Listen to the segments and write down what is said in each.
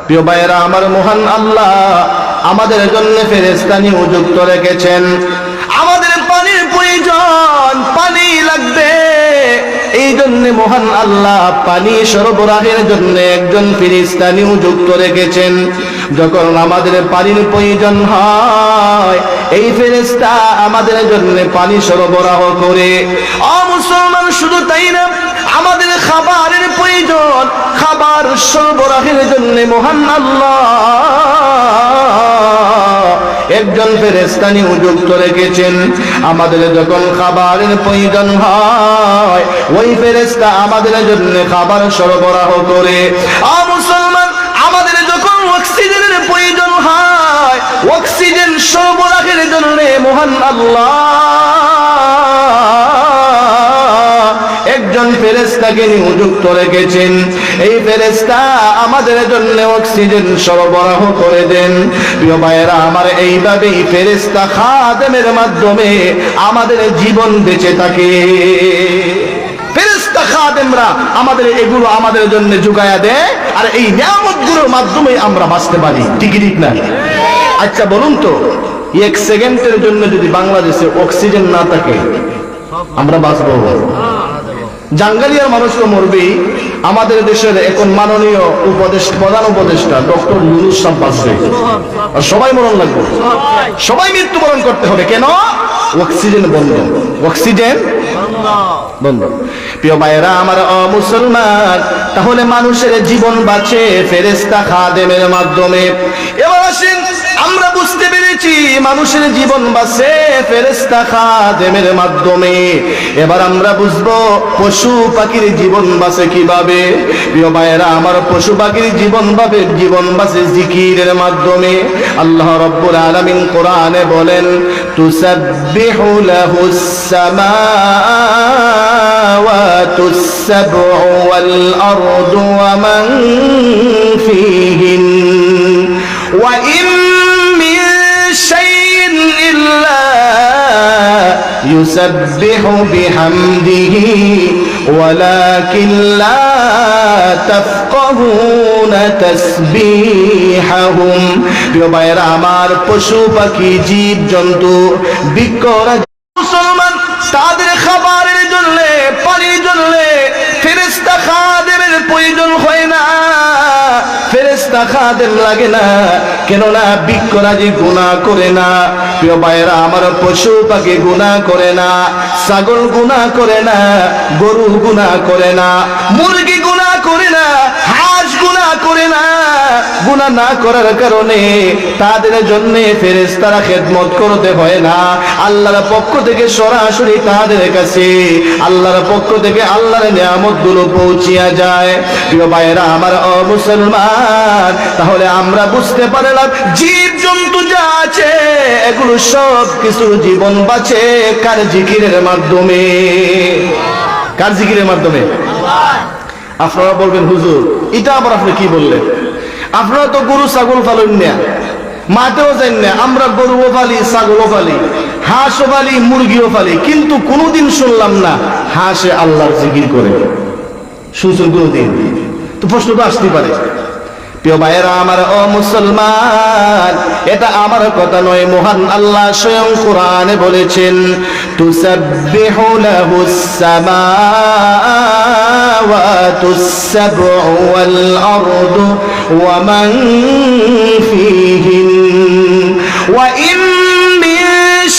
প্রিয় ভাইয়েরা আমার, মহান আল্লাহ আমাদের জন্য ফেরেশতা নিযুক্ত রেখেছেন। আমাদের পানির প্রয়োজন, পানি লাগবে, এই জন্য মহান আল্লাহ পানি সরবরাহের জন্য একজন ফেরেশতা নিযুক্ত রেখেছেন। যখন আমাদের পানির প্রয়োজন হয়, এই ফেরেশতা আমাদের জন্য পানি সরবরাহ করে। ও মুসলমান, শুধু তাই না, আমাদের খাবারের প্রয়োজন, খাবার সরবরাহের জন্য মহান আল্লাহ একজন ফেরেশতা নিযুক্ত রেখেছেন। আমাদের যখন খাবারের প্রয়োজন হয়, ওই ফেরেশতা আমাদের জন্য খাবার সরবরাহ করে। ও মুসলমান, আমাদের যখন অক্সিজেনের প্রয়োজন হয়, অক্সিজেন সরবরাহের জন্য মহান আল্লাহ একজন ফেরেশতাকে নিযুক্ত রেখেছেন। এই ফেরেশতা আমাদের জন্য অক্সিজেন সরবরাহ করে দেন। প্রিয় ভাইয়েরা আমার, এইভাবেই ফেরেশতা খাদেমের মাধ্যমে আমাদের জীবন বেঁচে থাকে। ফেরেশতা খাদেমরা আমাদের এগুলো আমাদের জন্য জোগায়া দেয়, আর এই নিয়ামতগুলোর মাধ্যমে আমরা বাঁচতে পারি। ঠিক না? আচ্ছা বলুন তো, এক সেকেন্ডের জন্য যদি বাংলাদেশে অক্সিজেন না থাকে, আমরা বাঁচবো? জাঙ্গালিয়ার মানুষ তো মরবেই। আমাদের দেশের এখন মাননীয় প্রধান উপদেষ্টা ডক্টর ইউনূস সাহেব বাঁচবে, আর সবাই মরণ লাগবে, সবাই মৃত্যুবরণ করতে হবে। কেন? অক্সিজেন বন্ধ, অক্সিজেন বন্ধ। প্রিয় ভাইয়েরা আমার, মুসলমান, তাহলে মানুষের জীবন বাঁচে ফেরেশতা খাদেমের মাধ্যমে। এবার আসেন, আমরা বুঝতে পেরেছি মানুষের জীবন বাঁচে ফেরেশতা খাদেমের মাধ্যমে। এবার আমরা বুঝবো পশু পাখির জীবন বাঁচে কিভাবে। প্রিয় ভাইয়েরা আমার, পশু পাখির জীবন বাঁচে জিকিরের মাধ্যমে। আল্লাহ রাব্বুল আলামিন কোরআনে বলেন, তুসাব্বিহু লাহুস সামাওয়াতুস সাবউ ওয়াল আরদু ওয়া মান ফীহিন ওয়া ইন মিন শাইইন ইল্লা ইউসাব্বিহু বিহামদিহি ওয়ালাকিন লা তাফকাহুনা তাসবিহাহুম। প্রিয় ভাইয়েরা আমার, পশু পাখি জীব জন্তু বিকরা মুসলমান, তাদের খাবারের জন্য, পানির জন্য ফেরেশতা খাদেমের প্রয়োজন হয় না, ফেরেশতা খাদেম লাগে না। কেননা বিকরাজি গুনাহ করে না। প্রিয় ভাইয়েরা আমার, পশু পাখি গুনাহ করে না, ছাগল গুনাহ করে না, গরু গুনাহ করে না, মুরগি গুনাহ করে না, হাঁস গুনাহ করে না। গুনাহ না করার কারণে তাদের জন্য ফেরেশতারা খেদমত করতে হয় না। আল্লাহর পক্ষ থেকে সরাসরি তাদের কাছে আল্লাহর পক্ষ থেকে আল্লাহর নিয়ামতগুলো পৌঁছিয়া যায়। প্রিয় ভাইয়েরা আমার, মুসলমান, তাহলে আমরা বুঝতে পারলাম জীব জন্তু যা আছে এগুলো সব কিছুর জীবন বাঁচে কার জিকিরের মাধ্যমে। কার জিকিরের মাধ্যমে? আপনারা বলবেন, হুজুর এটা আবার আপনি কি বললেন? আপনারা তো গরু ছাগল পালন না, মাঠেও যান না। আমরা গরুও পালি, ছাগলও পালি, হাঁসও পালি, মুরগিও পালি, কিন্তু কোনোদিন শুনলাম না হাঁসে আল্লাহর জিকির করে। শুনছেন কোনোদিন? তো প্রশ্ন তো আসতেই পারে। প্রিয় ভাইয়েরা আমার, মুসলমান, এটা আমার কথা নয়, মহান আল্লাহ স্বয়ং কোরআনে বলেছেন, তুসাব্বিহু লাহুস সামাওয়াতুস সাবউ ওয়াল আরদু ওয়া মান ফীহিন ওয়া ইন মিন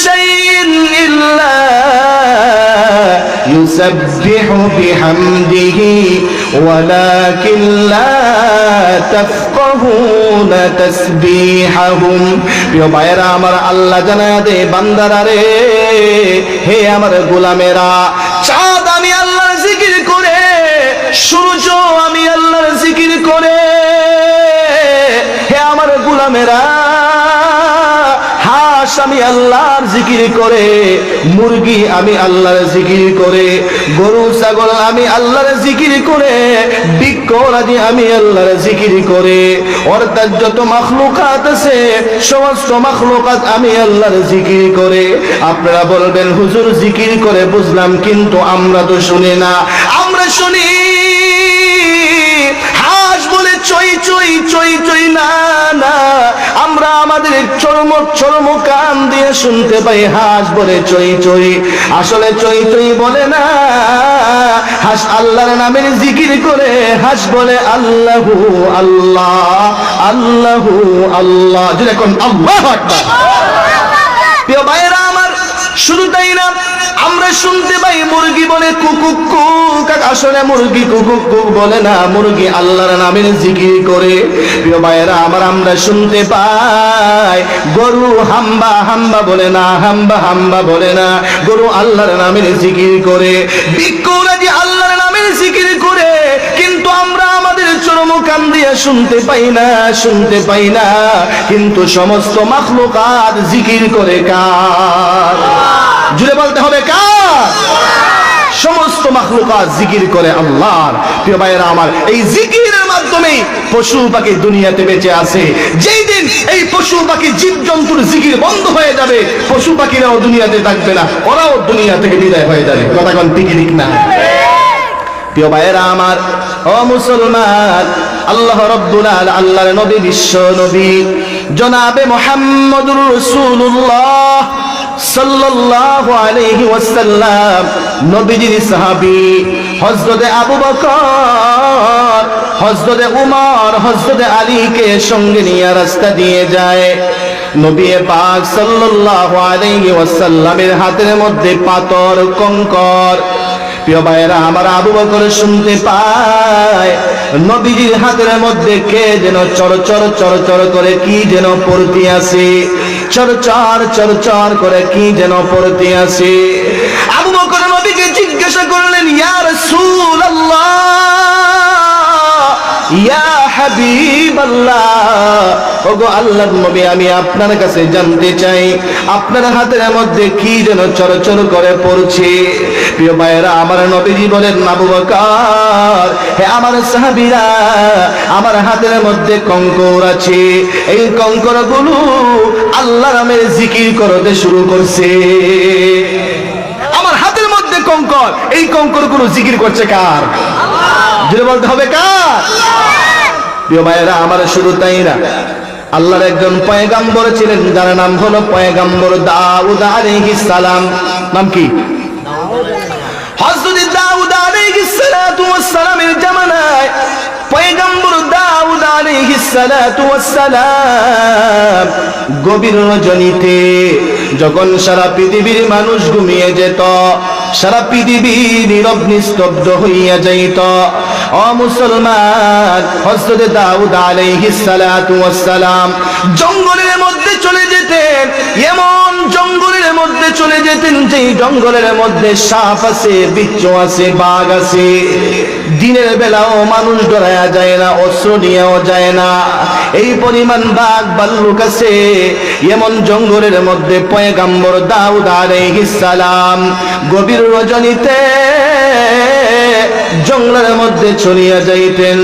শাইইন ইল্লা ইউসাব্বিহু বিহামদিহি ওয়ালাকিন লা তাফকাহুনা তাসবিহাহুম। প্রিয় ভাইয়েরা আমার, আল্লাহ জানায় দে বান্দারা রে, হে আমার গোলামেরা, চাঁদ আমি আল্লাহর জিকির করে, সূর্য আমি আল্লাহর জিকির করে, হে আমার গোলামেরা, হাঁস আমি আল্লাহর জিকির করে, মুরগি আমি আল্লাহর জিকির করে, গরু ছাগল আমি আল্লাহর জিকির করে, বিকরাজি আমি আল্লাহর জিকির করে। অর্থাৎ যত মাখলুকাত আছে সমস্ত মাখলুকাত আমি আল্লাহর জিকির করে। আপনারা বলবেন, হুজুর জিকির করে বুঝলাম, কিন্তু আমরা তো শুনি না। আমরা শুনি হাঁস হাঁস বলে চই চই চই চই, না না, আমরা আমাদের চর্ম কান দিয়ে শুনতে পাই হাঁস বলে চই চই। আসলে চই চই বলে না, হাঁস আল্লাহর নামের জিকির করে, হাঁস বলে আল্লাহু আল্লাহ আল্লাহু আল্লাহ। যেরকম আল্লাহু আকবার। প্রিয় ভাইরা আমার, শুধু তাই না, আমরা শুনতে পাই মুরগি বলে কুকুক কুক। আসলে মুরগি কুকুক কুক বলে না, মুরগি আল্লাহর নামের জিকির করে। প্রিয় ভাইরা আমার, আমরা শুনতে পাই গরু হাম্বা হাম্বা বলে না, হাম্বা হাম্বা বলে না, গরু আল্লাহর নামের জিকির করে। বৃক্ষরাজি আল্লাহর নামের জিকির করে, কিন্তু আমরা আমাদের চরম কান দিয়ে শুনতে পাই না, শুনতে পাই না। কিন্তু সমস্ত মাখলুকাত জিকির করে কার? জুড়ে বলতে হবে কার? সমস্ত মাখলুকাত জিকির করে আল্লাহর। প্রিয় ভাইরা আমার, এই জিকিরের মাধ্যমে পশু পাখি দুনিয়াতে বেঁচে আছে। যেই দিন এই পশু পাখি জীবজন্তুর জিকির বন্ধ হয়ে যাবে, পশু পাখিরাও দুনিয়াতে থাকবে না, ওরাও দুনিয়া থেকে বিদায় হয়ে যাবে। কথা কোন ঠিক ঠিক না? প্রিয় ভাইরা আমার, ও মুসলমান, আল্লাহ রাব্বুল আলামিন, আল্লাহর নবী, বিশ্ব নবী জনাবে মুহাম্মদুর রাসূলুল্লাহ সাল্লাল্লাহু আলাইহি ওয়াসাল্লাম, নবীজির সাহাবী হযরতে আবু বকর, হযরতে উমর, হযরতে আলীকে সঙ্গে নিয়ে রাস্তা দিয়ে যায়। নবী পাক সাল্লাল্লাহু আলাইহি ওয়াসাল্লামের হাতের মধ্যে পাথর কঙ্কর। প্রিয় ভাইরা আমার, আবু বকর শুনতে পায় নবীজির হাতের মধ্যে কে যেন চর চর চর চর করে কি যেন পড়তে আসে, চর চর চর চর করে কি যেন পড়তে আসে। আবু বকর নবীকে জিজ্ঞাসা করলেন, ইয়া রাসূলুল্লাহ, ইয়া হাবিবাল্লাহ, ওগো আল্লাহর নবী, আমি আপনার কাছে জানতে চাই আপনার হাতের মধ্যে কি যেন চরচর করে পড়ছে। প্রিয় ভাইরা আমার, নবীজি বলেন, আবু বকর, হে আমার সাহাবীরা, আমার হাতের মধ্যে কঙ্কর আছে, এই কঙ্করগুলো আল্লাহর নামের জিকির করতে শুরু করছে। আমার হাতের মধ্যে কঙ্কর, এই কঙ্করগুলো জিকির করছে কার? জোরে বলতে হবে কার? প্রিয় ভাইরা আমার, শুধু তাই না, আল্লাহর একজন পয়গাম্বর ছিলেন, যার নাম হলো পয়গাম্বর দাউদ আলাইহিস সালাম। নাম কি? হযরত দাউদ আলাইহিস সালাতু ওয়াস সালামের জামানায় পয়গাম্বর দাউদ আলাইহিস সালাতু ওয়াস সালাম গভীর রজনীতে, যখন সারা পৃথিবীর মানুষ ঘুমিয়ে যেত, সারা পৃথিবী নীরব নিস্তব্ধ হইয়া যাইত, ও মুসলমান, হযরত দাউদ আলাইহিস সালাতু ওয়াস সালাম জঙ্গলের মধ্যে চলে যেতেন। এমন জঙ্গলের মধ্যে চলে যেতেন যেই জঙ্গলের মধ্যে সাপ আছে, বিচ্ছু আছে, বাঘ আছে। দিনের বেলাও মানুষ ডরায়া যায় না, অস্ত্র নিয়েও যায় না, এই পরিমাণ বাঘ ভাল্লুক আছে। এমন জঙ্গলের মধ্যে পয়গাম্বর দাউদ আলাইহিস সালাম গভীর রজনীতে জঙ্গলের মধ্যে চলিয়া যাইতেন।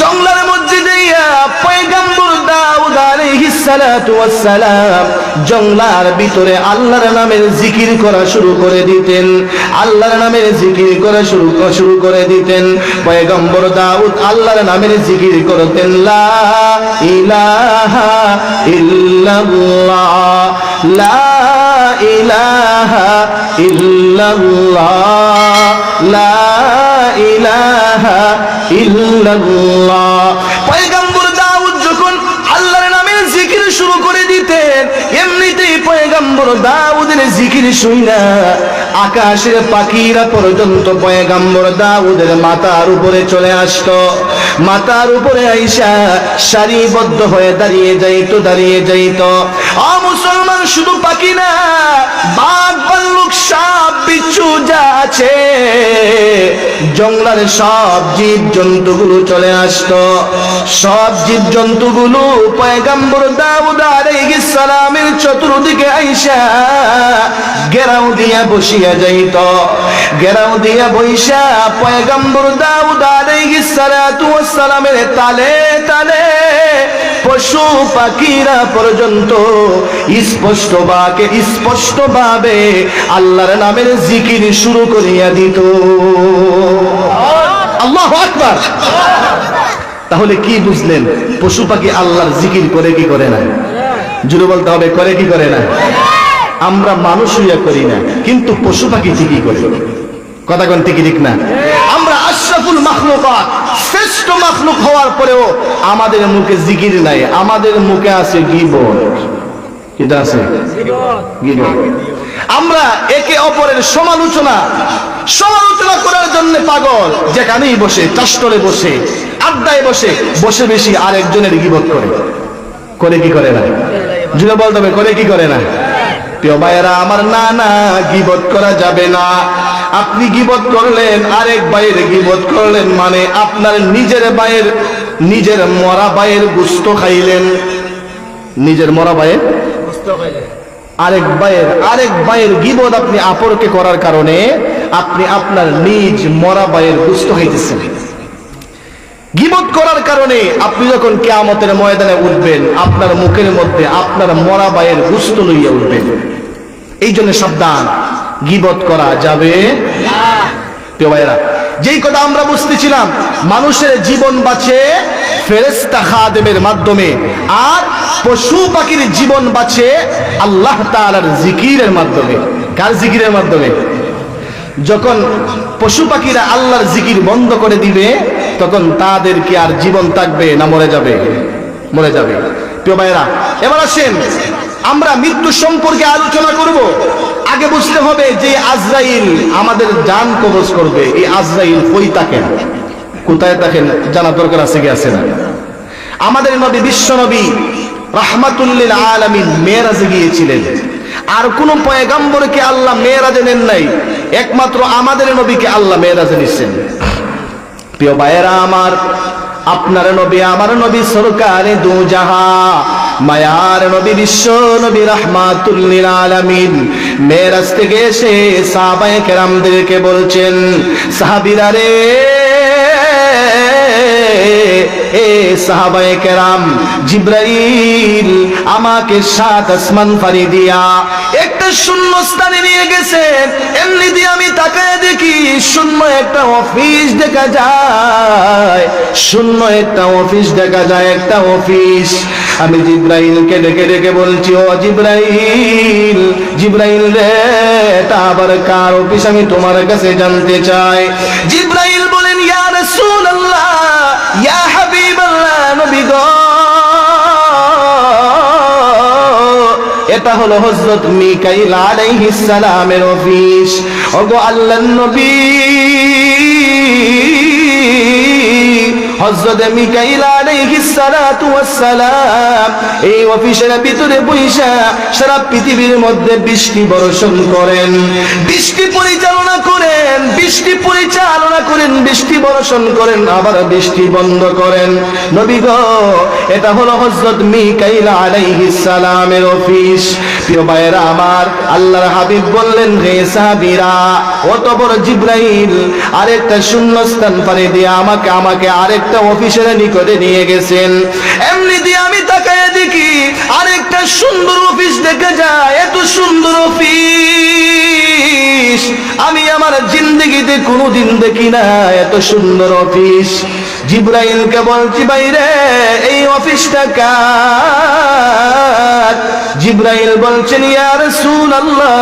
জঙ্গলের মধ্যে যাইয়া পয়গাম্বর দাউদ আলাইহিস সালাতু ওয়াস সালাম জঙ্গলার ভিতরে আল্লাহর নামের জিকির করা শুরু করে দিতেন, আল্লাহর নামের জিকির করা শুরু করে দিতেন। পয়গম্বর দাউদ আল্লাহর নামের জিকির করতেন, লা ইলাহা ইল্লাল্লাহ, লা ইলাহা ইল্লাল্লাহ, লা ইলাহা ইল্লাল্লাহ। পয়গম্বর দাউদ যখন আল্লাহর নামের জিকির শুরু করে দিতেন, এমনিতেই পয়গম্বর দাউদের জিকির শুইনা আকাশের পাখিরা পর্যন্ত পয়গম্বর দাউদের মাথার উপরে চলে আসতো। মাথার উপরে আইসা সারিবদ্ধ হয়ে দাঁড়িয়ে যাইত। ও মুসলমান, শুধু পাখি না, বাঘ ভাল্লুক সাপ বিচ্ছু যা আছে, জঙ্গলের সব জীব জন্তুগুলো চলে আসতো। সব জীব জন্তুগুলো পয়গম্বর দাউদ আলাইহিস সালামের চতুর্দিকে আইসা ঘেরাও দিয়া বসিয়া যাইত। ঘেরাও দিয়া বইসা পয়গম্বর দাউদ আলাইহিস সালাতু ওয়াস সালামের তালে তালে পশু পাখিরা পর্যন্ত স্পষ্টভাবে আল্লাহর নামের জিকির শুরু করিয়া দিত। আল্লাহু আকবার। তাহলে কি বুঝলেন? পশু পাখি আল্লাহর জিকির করে কি করে না? জুড়ে বলতে হবে, করে কি করে না? আমরা মানুষ হইয়া করি না, কিন্তু পশু পাখি ঠিকই করে। কথা কোন ঠিক ঠিক না? আমরা আশরাফুল মাখলুকাত, শ্রেষ্ঠ মাখলুক হওয়ার পরেও আমাদের মুখে জিকির নাই, আমাদের মুখে আছে গীবত। এটা আছে গীবত। আমরা একে অপরের সমালোচনা করার জন্য পাগল। যেখানেই বসে, চাষটলে বসে, আড্ডায় বসে বসে বেশি আরেকজনের গীবত করে। করে কি করে না? জুড়ে বলতে হবে, করে কি করে না? প্রিয় ভাইয়েরা আমার, না না, গীবত করা যাবে না। আপনি গীবত করলেন, আরেক ভাইয়ের গীবত করলেন, মানে আপনার নিজের ভাইয়ের, নিজের মরা ভাইয়ের গোশত খাইলেন। নিজের মরা ভাইয়ের গোশত খাইলেন। আরেক ভাইয়ের গীবত আপনি আপরকে করার কারণে আপনি আপনার নিজ মরা ভাইয়ের গোশত খাইতেছেন। গীবত করার কারণে আপনি যখন কিয়ামতের ময়দানে উঠবেন, আপনার মুখের মধ্যে আপনার মরা ভাইয়ের গোশত লইয়া উঠবেন। এই জন্য সাবধান, গীবত করা যাবে না। প্রিয় ভাইরা, যেই কথা আমরা বুঝতেছিলাম, মানুষের জীবন বাঁচে ফেরেশতা খাদেমের মাধ্যমে, আর পশু পাখির জীবন বাঁচে আল্লাহ তাআলার জিকিরের মাধ্যমে। কার জিকিরের মাধ্যমে? যখন পশু পাখিরা আল্লাহর জিকির বন্ধ করে দিবে, তখন তাদের কি আর জীবন থাকবে না মরে যাবে? মরে যাবে। প্রিয় ভাইরা, এবার আসেন আমরা মৃত্যু সম্পর্কে আলোচনা করব। আগে বুঝতে হবে যে আজরাইল আমাদের জান কবজ করবে, এই আজরাইল কই থাকেন, কোথায় থাকেন জানা দরকার আছে কি আছে না? আমাদের নবী, বিশ্ব নবী রাহমাতুল লিল আলামিন মেরাজে গিয়েছিলেন। আর কোন পয়গম্বরকে আল্লাহ মেরাজে নেন নাই, একমাত্র আমাদের নবীকে আল্লাহ মেরাজে নিছেন। প্রিয় ভাইয়েরা আমার, আপনার নবী, আমার নবী, সরকারে দু জাহান, মায়ার নবী, বিশ্ব নবী রাহমাতুল লিল আলামিন মেরাজ থেকে এসে সাহাবায়ে কেরামদেরকে বলছেন, সাহাবীরা রে, এ সাহাবায়ে কেরাম, জিবরাইল আমাকে 7 আসমান পাড়ি দিয়া একটা শূন্য স্থানে নিয়ে গেছেন। এমনি দিয়ে আমি তাকায় দেখি শূন্য একটা অফিস দেখা যায়, শূন্য একটা অফিস দেখা যায়, একটা অফিস। আমি জিবরাইলকে ডেকে ডেকে বলছি, ও জিবরাইল, জিবরাইল রে, এটা আবার কার অফিস? আমি তোমার কাছে জানতে চাই। জিবরাইল বলেন, ইয়া রাসূলুল্লাহ, ইয়া হাবিবাল্লাহ, নবী গো, এটা হলো হযরত মিকাইল আলাইহিস সালামের অফিস। ওগো আল্লাহর নবী, হযরত মিকাইল আলাইহিস সালাতু ওয়াস সালাম এই অফিসের ভিতরে বৈশা সারা পৃথিবীর মধ্যে বৃষ্টি বর্ষণ করেন, বৃষ্টি পরিচালনা করেন, বৃষ্টি পরিচালনা করেন, বৃষ্টি বর্ষণ করেন, আবার বৃষ্টি বন্ধ করেন। নবী গো, এটা হলো হযরত মিকাইল আলাইহিস সালামের অফিস। প্রিয় ভাইয়েরা আমার, আল্লাহর হাবিব বললেন, হে সাহাবীরা, অত বড় জিবরাইল আরেকটা শূন্যস্থান পাড়ি দিয়ে আমাকে আরেকটা অফিসের নিকটে নিয়ে গেছেন। এমনি দিয়ে আমি তাকায় দেখি আরেকটা সুন্দর অফিস দেখা যায়। এত সুন্দর অফিস আমি আমার জিন্দেগিতে কোনোদিন দেখি না, এত সুন্দর অফিস। জিবরাইলকে বলছি, বাইরে এই অফিসটা কার? জিবরাইল বলছেন, ইয়া রাসূলুল্লাহ,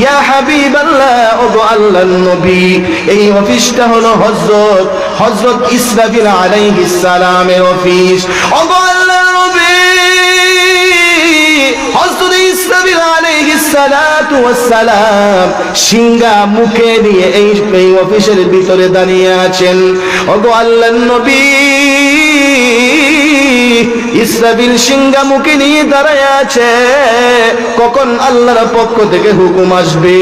ইয়া হাবিবাল্লাহ, ওগো আল্লাহর নবী, এই অফিসটা হলো হযরত ইসরাফিল আলাইহিস সালামের অফিস। ওগো আল্লাহর নবী, হযরত ইসরাফিল আলাইহিস সালাতু ওয়াস সালাম সিংহা মুখে নিয়ে এই অফিসের ভিতরে দাঁড়িয়ে আছেন। ওগো আল্লাহর নবী, ইসরাফিল সিংহা মুখে নিয়ে দাঁড়ায় আছে, কখন আল্লাহর পক্ষ থেকে হুকুম আসবে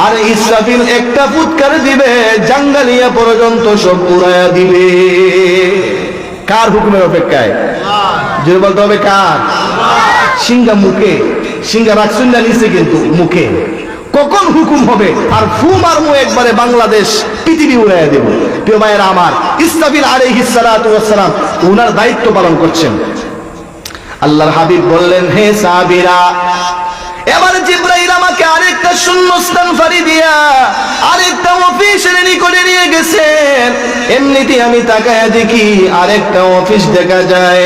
আর ইসরাফিল একটা ফুৎকার দিবে, জাঙ্গালিয়া পর্যন্ত সব উড়াইয়া দিবে। কার হুকুমের অপেক্ষায়? জোরে বলতে হবে, কার? সিংহা মুখে, সিংহা রাখছেন না নিচে, কিন্তু মুখে কখন হুকুম হবে আর ফু মারমু একবারে বাংলাদেশ পৃথিবী উড়াইয়া দেব। প্রিয় ভাইয়েরা আমার, ইসরাফিল আলাইহিস সালাতু ওয়াস সালাম ওনার দায়িত্ব পালন করছেন। আল্লাহর হাবিব বললেন, হে সাহাবীরা, এবার জিবরাইল আমাকে আমাদেরকে আরেকটা শূন্যস্থান ফাড়ি দিয়া আরেকটা অফিসের নিকটে নিয়ে গেছেন। এমনিতেই আমি তাকায়া দেখি আরেকটা অফিস দেখা যায়।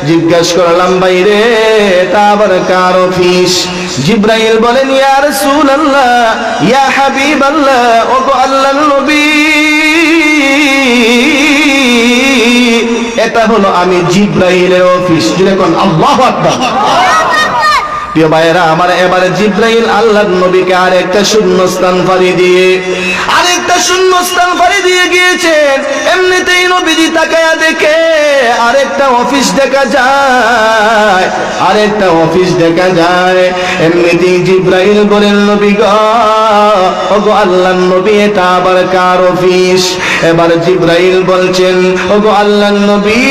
জিজ্ঞাসা করলাম, বাইরে এটা আবার কার অফিস? জিব্রাইল বলেন, ইয়া রাসূলুল্লাহ, ইয়া হাবিবাল্লাহ, ও গো আল্লাহর নবী, এটা হলো আমি জিব্রাইলের অফিস। যেরকম আল্লাহু আকবার। প্রিয় ভাইয়েরা আমার, এবারে জিব্রাইল আল্লাহর নবীকে আরেকটা শূন্যস্থান ফাড়ি দিয়ে গিয়েছেন। এমনিতেই নবীজি তাকায়া দেখে আরেকটা অফিস দেখা যায়। এমনিতেই জিব্রাইল বলেন, নবী গো, ওগো আল্লাহর নবী, এটা আবার কার অফিস? এবার জিব্রাইল বলছেন, ওগো আল্লাহর নবী,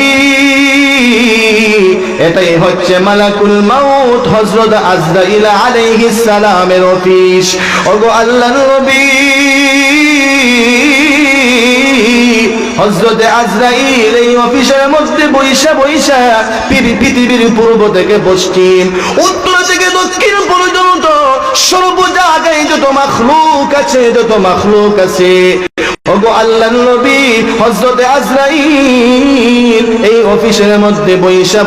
এটাই হচ্ছে মালাকুল মাউত হযরত আজরাইল আলাইহিস সালামের অফিস। ওগো আল্লাহর নবী, হযরত আজরাইল এই অফিসের মধ্যে বৈশা পৃথিবীর পূর্ব থেকে পশ্চিম, উত্তর থেকে দক্ষিণ পর্যন্ত সর্ব জায়গায় যত মাখলুক আছে, ওগো আল্লাহর নবী, হযরত আজরাইল এই অফিসের মধ্যে বৈশা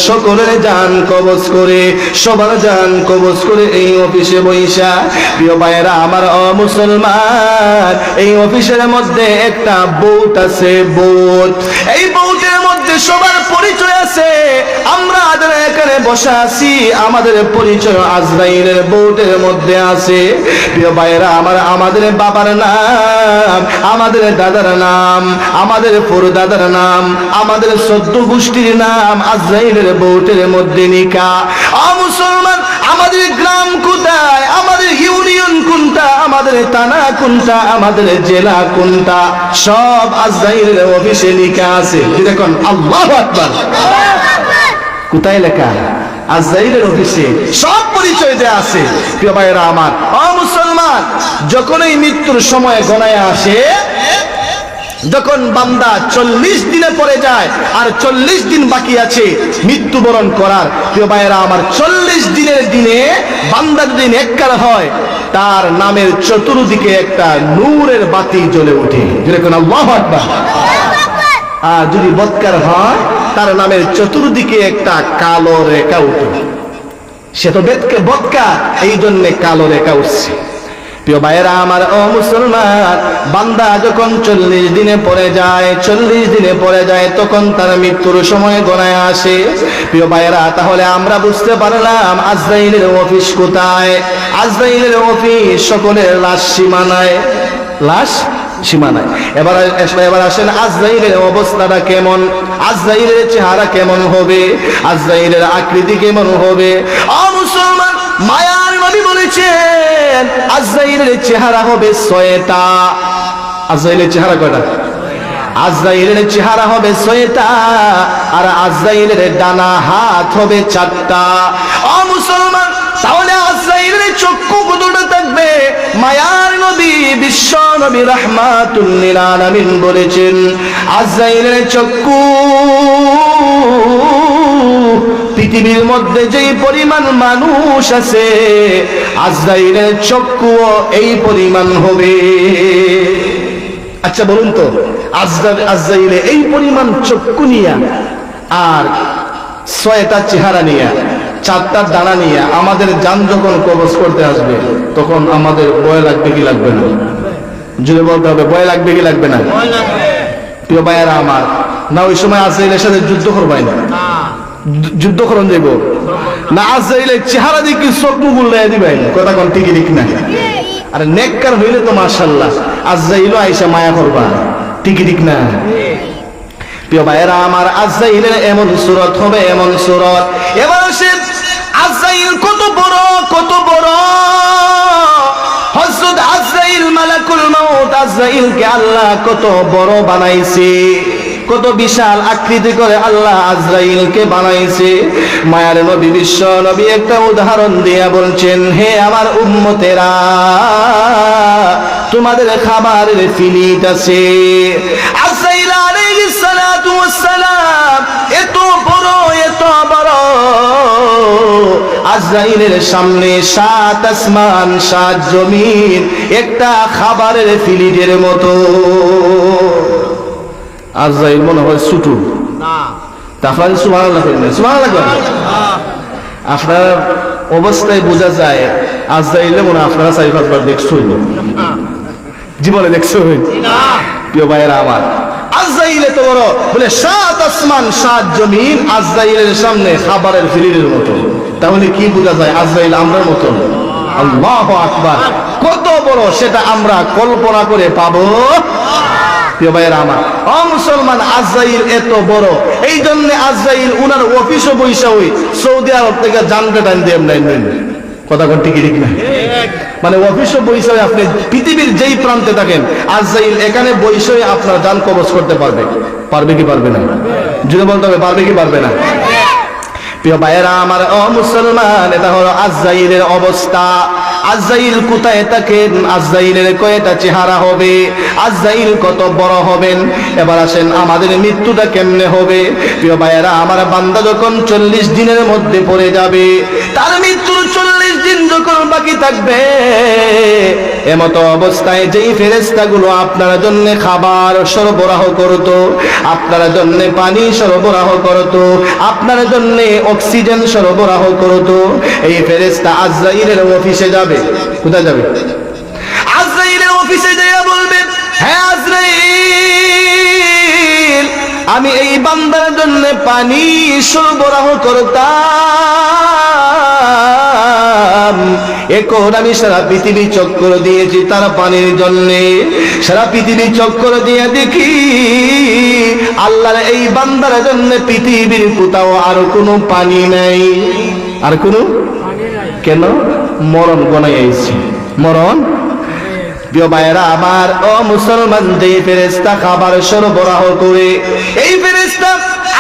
সকলের জান কবজ করে, সবার জান কবজ করে এই অফিসে বৈশা। প্রিয় ভাইয়েরা আমার, মুসলমান, এই অফিসের মধ্যে একটা বোট আছে, এই বোটের মধ্যে সবার পরিচয় আছে। আমরা এখানে বসা আছি, আমাদের পরিচয় আজরাইলের বোটের মধ্যে আছে। প্রিয় ভাইয়েরা আমার, আমাদের বাবার নাম, আমাদের দাদার নাম, আমাদের পরদাদার নাম, আমাদের সদ্য গোষ্ঠীর নাম আজরাইলের বোটের মধ্যে লিখা। মুসলমান, আমাদের গ্রাম কোথায়, আমাদের ইউনিয়ন কোনটা, আমাদের থানা কোনটা, আমাদের জেলা কোনটা, সব আজরাইলের অফিসে লিখা আছে। দেখুন আল্লাহু আকবার। কোথায় লেখা? আজরাইলের অফিসে সব পরিচয় দেয়া আছে। প্রিয় ভাইয়েরা আমার, মুসলমান, যখন এই মৃত্যুর সময় গণায় আসে, যখন বান্দা 40 দিনে পড়ে যায় আর 40 দিন বাকি আছে মৃত্যুবরণ করার, প্রিয় ভাইয়েরা আমার, 40 দিনের দিনে বান্দা যদি নেককার হয়, তার নামের চতুর্দিকে একটা নূরের বাতি জ্বলে ওঠে। যেরকম আল্লাহু আকবার। আর যদি বদকার হয়, তার নামের চতুর্দিকে একটা কালো রেখা উঠে। সে তো বদকার, এই জন্য কালো রেখা উঠছে। প্রিয় ভাইয়েরা আমার, মুসলমান, বান্দা যখন 40 দিনে পড়ে যায়, তখন তার মৃত্যুর সময় গণায় আসে। প্রিয় ভাইয়েরা, তাহলে আমরা বুঝতে পারলাম আজরাইলের অফিস কোথায়। আজরাইলের অফিস সকলের লাশ সীমানায়। এবার আসেন, আজরাইলের অবস্থাটা কেমন, আজরাইলের চেহারা কেমন হবে, আজরাইলের আকৃতি কেমন হবে? মুসলমান, মায়ার নবী বলেছেন আজরাইলের চেহারা হবে 6টা। আজরাইলের চেহারা কয়টা? আজরাইলের চেহারা হবে 6টা, আর আজরাইলের ডানা হাত হবে 4টা। মুসলমান, তাহলে আজরাইলের চক্ষু কতটা থাকবে? মায়ার নবী বিশ্ব নবী রাহমাতুল লিল আলামিন বলেছেন, আজরাইলের চক্ষু পৃথিবীর মধ্যে যেই পরিমাণ মানুষ আছে, আজরাইলের চক্ষু এই পরিমাণ হবে। আচ্ছা বলুন তো, আজরাইলে এই পরিমাণ চক্ষু নিয়া আর 6টা চেহারা নিয়া, 4টা ডানা নিয়ে আমাদের জান যখন কবজ করতে আসবে, তখন আমাদের ভয় লাগবে কি লাগবে না? জুড়ে বলতে হবে, ভয় লাগবে কি লাগবে না? প্রিয় ভাইয়েরা আমার, না ওই সময় আজরাইলের সাথে যুদ্ধ করবাই না, যুদ্ধ করন যাইব না, আজরাইলের চেহারা দেখি চোখ মুগুল লাই দিবেন। কথা কোন ঠিকই ঠিক না? আর নেককার হইলে তো মাশাআল্লাহ আজরাইলও আইসা মায়া করবা, ঠিকই ঠিক না? প্রিয় ভাইয়েরা আমার, আজরাইলের এমন সুরত হবে, এমন সুরত। এবার আসে আজরাইল কত বড় হযরত আজরাইল মালাকুল মাউত, আজরাইলকে আল্লাহ কত বড় বানাইছে, কত বিশাল আকৃতি করে আল্লাহ আজরাইলকে বানাইছে। মায়ার নবী বিশ্ব নবী একটা উদাহরণ দিয়া বলছেন, হে আমার উম্মতেরা, তোমাদের খাবারের ফিলিট আছে। আজরাইল আলাইহিস সালাতু ওয়াস সালাম এত বড় আজরাইলের সামনে 7 আসমান 7 জমিন একটা খাবারের ফিলিটের মতো। আজরাইল মনে হয় ছুটু না, তাহলে সুবহানাল্লাহ বলবেন, সুবহানাল্লাহ বলবেন। আপনার অবস্থায় বোঝা যায় আজরাইলে মনে হয় আপনারা 4-5 বার দেখছেন, জীবনে দেখছেন না? প্রিয় ভাইয়েরা আমার, আজরাইল এত বড়, বলে 7 আসমান 7 জমিন আজরাইলের সামনে খাবারের ফিলিটের মতো। তাহলে কি বোঝা যায় আজরাইল আমরার মতো? আল্লাহু আকবার, কত বড় সেটা আমরা কল্পনা করে পাবো? প্রিয় ভাইয়েরা আমার, ও মুসলমান, আজরাইল এত বড়, এই জন্য আজরাইল উনার অফিসে বৈশা হই সৌদি আরব থেকে জানতে টাইম দিয়ে নেন। কথা কোন ঠিক ঠিক না? মানে অফিসে বৈশা আপনি পৃথিবীর যেই প্রান্তে থাকেন, আজরাইল এখানে বৈশা আপনার জান কবজ করতে পারবে। পারবে কি পারবে না? যদি বলতে হবে পারবে কি পারবে না? প্রিয় ভাইয়েরা আমার, ও মুসলমান, এটা হলো আজরাইলের অবস্থা। আজরাইল কোথায় থাকেন? আজরাইলের কয়টা চেহারা হবে? আজরাইল কত বড় হবেন? এবার আসেন, আমাদের মৃত্যুটা কেমনে হবে? প্রিয় ভাইয়েরা আমার, বান্দা যখন 40 দিনের মধ্যে পড়ে যাবে, তার মৃত্যুর 40 দিন যখন বাকি থাকবে, এমতো অবস্থায় যেই ফেরেশতাগুলো আপনার জন্য খাবার সরবরাহ করত, আপনার জন্য পানি সরবরাহ করত, আপনার জন্য অক্সিজেন সরবরাহ করত, এই ফেরেশতা আজরাইলের অফিসে যাবে। কোথায় যাবে? আজরাইলের অফিসে যাইয়া বলবে, হ্যাঁ আজরাইল, আমি এই বান্দার জন্য পানি সরবরাহ করতাম, এখন আমি সারা পৃথিবী চক্কর দিয়েছি তার পানির জন্য। সারা পৃথিবী চক্কর দিয়ে দেখি আল্লাহর এই বান্দার জন্য পৃথিবীর কোথাও আর কোনো পানি নাই। আর কোনো কেন? মরণ গনাই আইছে, মরণ। প্রিয় ভাইয়েরা আমার, ও মুসলমান, যে ফেরেশতা খাবার সরবরাহ করে, এই ফেরেশতা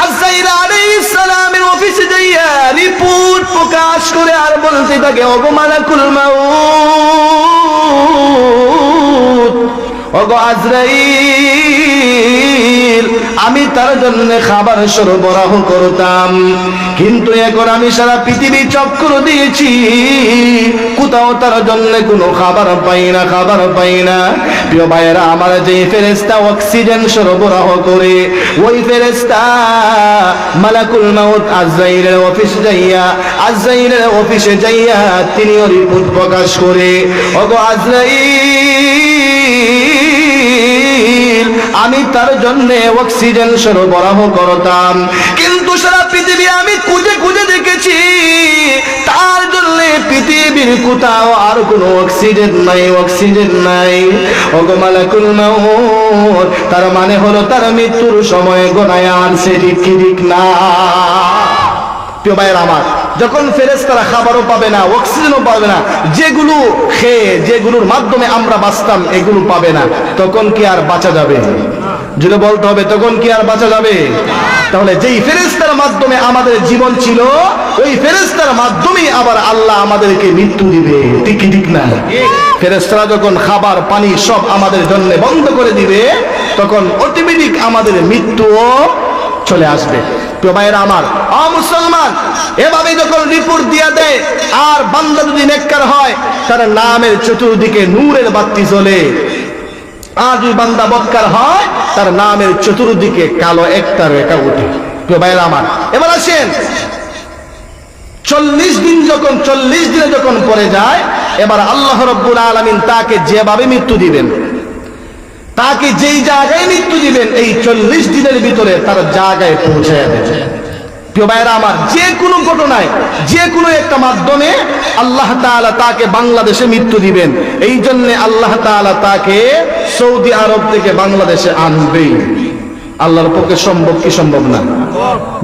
আজরাইল আলাইহিস সালামের অফিসে যাইয়া রিপোর্ট প্রকাশ করে আর বলতে থাকে, ওগো মালাকুল মাউত, ওগো আজরাইল, আমি তার জন্য খাবার সরবরাহ করতাম, কিন্তু এখন আমি সারা পৃথিবী চক্কর দিয়েছি, কোথাও তার জন্য কোনো খাবার পাই না, খাবার পাই না। প্রিয় ভাইয়েরা আমার, যে ফেরেশতা অক্সিজেন সরবরাহ করে, ওই ফেরেশতা মালাকুল মাউত আজরাইলের অফিসে যাইয়া, আজরাইলের অফিসে যাইয়া তিনিও রিপোর্ট প্রকাশ করে, ওগো আজরাইল, আমি তার জন্য অক্সিজেন সরবরাহ করতাম, কিন্তু সারা পৃথিবী আমি খুঁজে খুঁজে দেখেছি, তার জন্য পৃথিবীর কোথাও আর কোনো অক্সিজেন নাই, অক্সিজেন নাই। ওগো মালাকুল মাউত, তার মানে হলো তার মৃত্যুর সময় গোনায় আনছে, ঠিক কি ঠিক না? প্রিয় ভাইয়ের আমার, যখন ফেরেশতারা খাবারও পাবে না, অক্সিজেনও পাবে না, যেগুলো খেয়ে যেগুলোর মাধ্যমে আমরা বাঁচতাম এগুলো পাবে না, তখন কি আর বাঁচা যাবে? যদি বলতে হবে তখন কি আর বাঁচা যাবে? তাহলে যেই ফেরেশতার মাধ্যমে আমাদের জীবন ছিল, ওই ফেরেশতার মাধ্যমেই আবার আল্লাহ আমাদেরকে মৃত্যু দিবে, ঠিক কি ঠিক না? ফেরেশতারা যখন খাবার পানি সব আমাদের জন্য বন্ধ করে দিবে, তখন অটোমেটিক আমাদের মৃত্যুও চলে আসবে। প্রিয় ভাইয়েরা আমার, ও মুসলমান, এভাবে যখন রিপোর্ট দিয়ে দেয়, আর বান্দা যদি নেককার হয়, তার নামের চতুর্দিকে নূরের বাতি জ্বলে, আর যদি বান্দা বদকার হয়, তার নামের চতুর্দিকে কালো একটা রেখা ওঠে। প্রিয় ভাইয়েরা আমার, এবার আসেন, 40 দিনে যখন পড়ে যায়, এবার আল্লাহ রাব্বুল আলামিন তাকে যেভাবে মৃত্যু দিবেন, তাকে যেই জায়গায় মৃত্যু দিবেন, এই 40 দিনের ভিতরে তার জায়গায় পৌঁছে যাবে। প্রিয় ভাইয়েরা আমার, যে কোনো ঘটনায়, যে কোনো একটা মাধ্যমে আল্লাহ তাআলা তাকে বাংলাদেশে মৃত্যু দিবেন। এই জন্য আল্লাহ তাআলা তাকে সৌদি আরব থেকে বাংলাদেশে আনবেই। আল্লাহর পক্ষে সম্ভব কি সম্ভব না?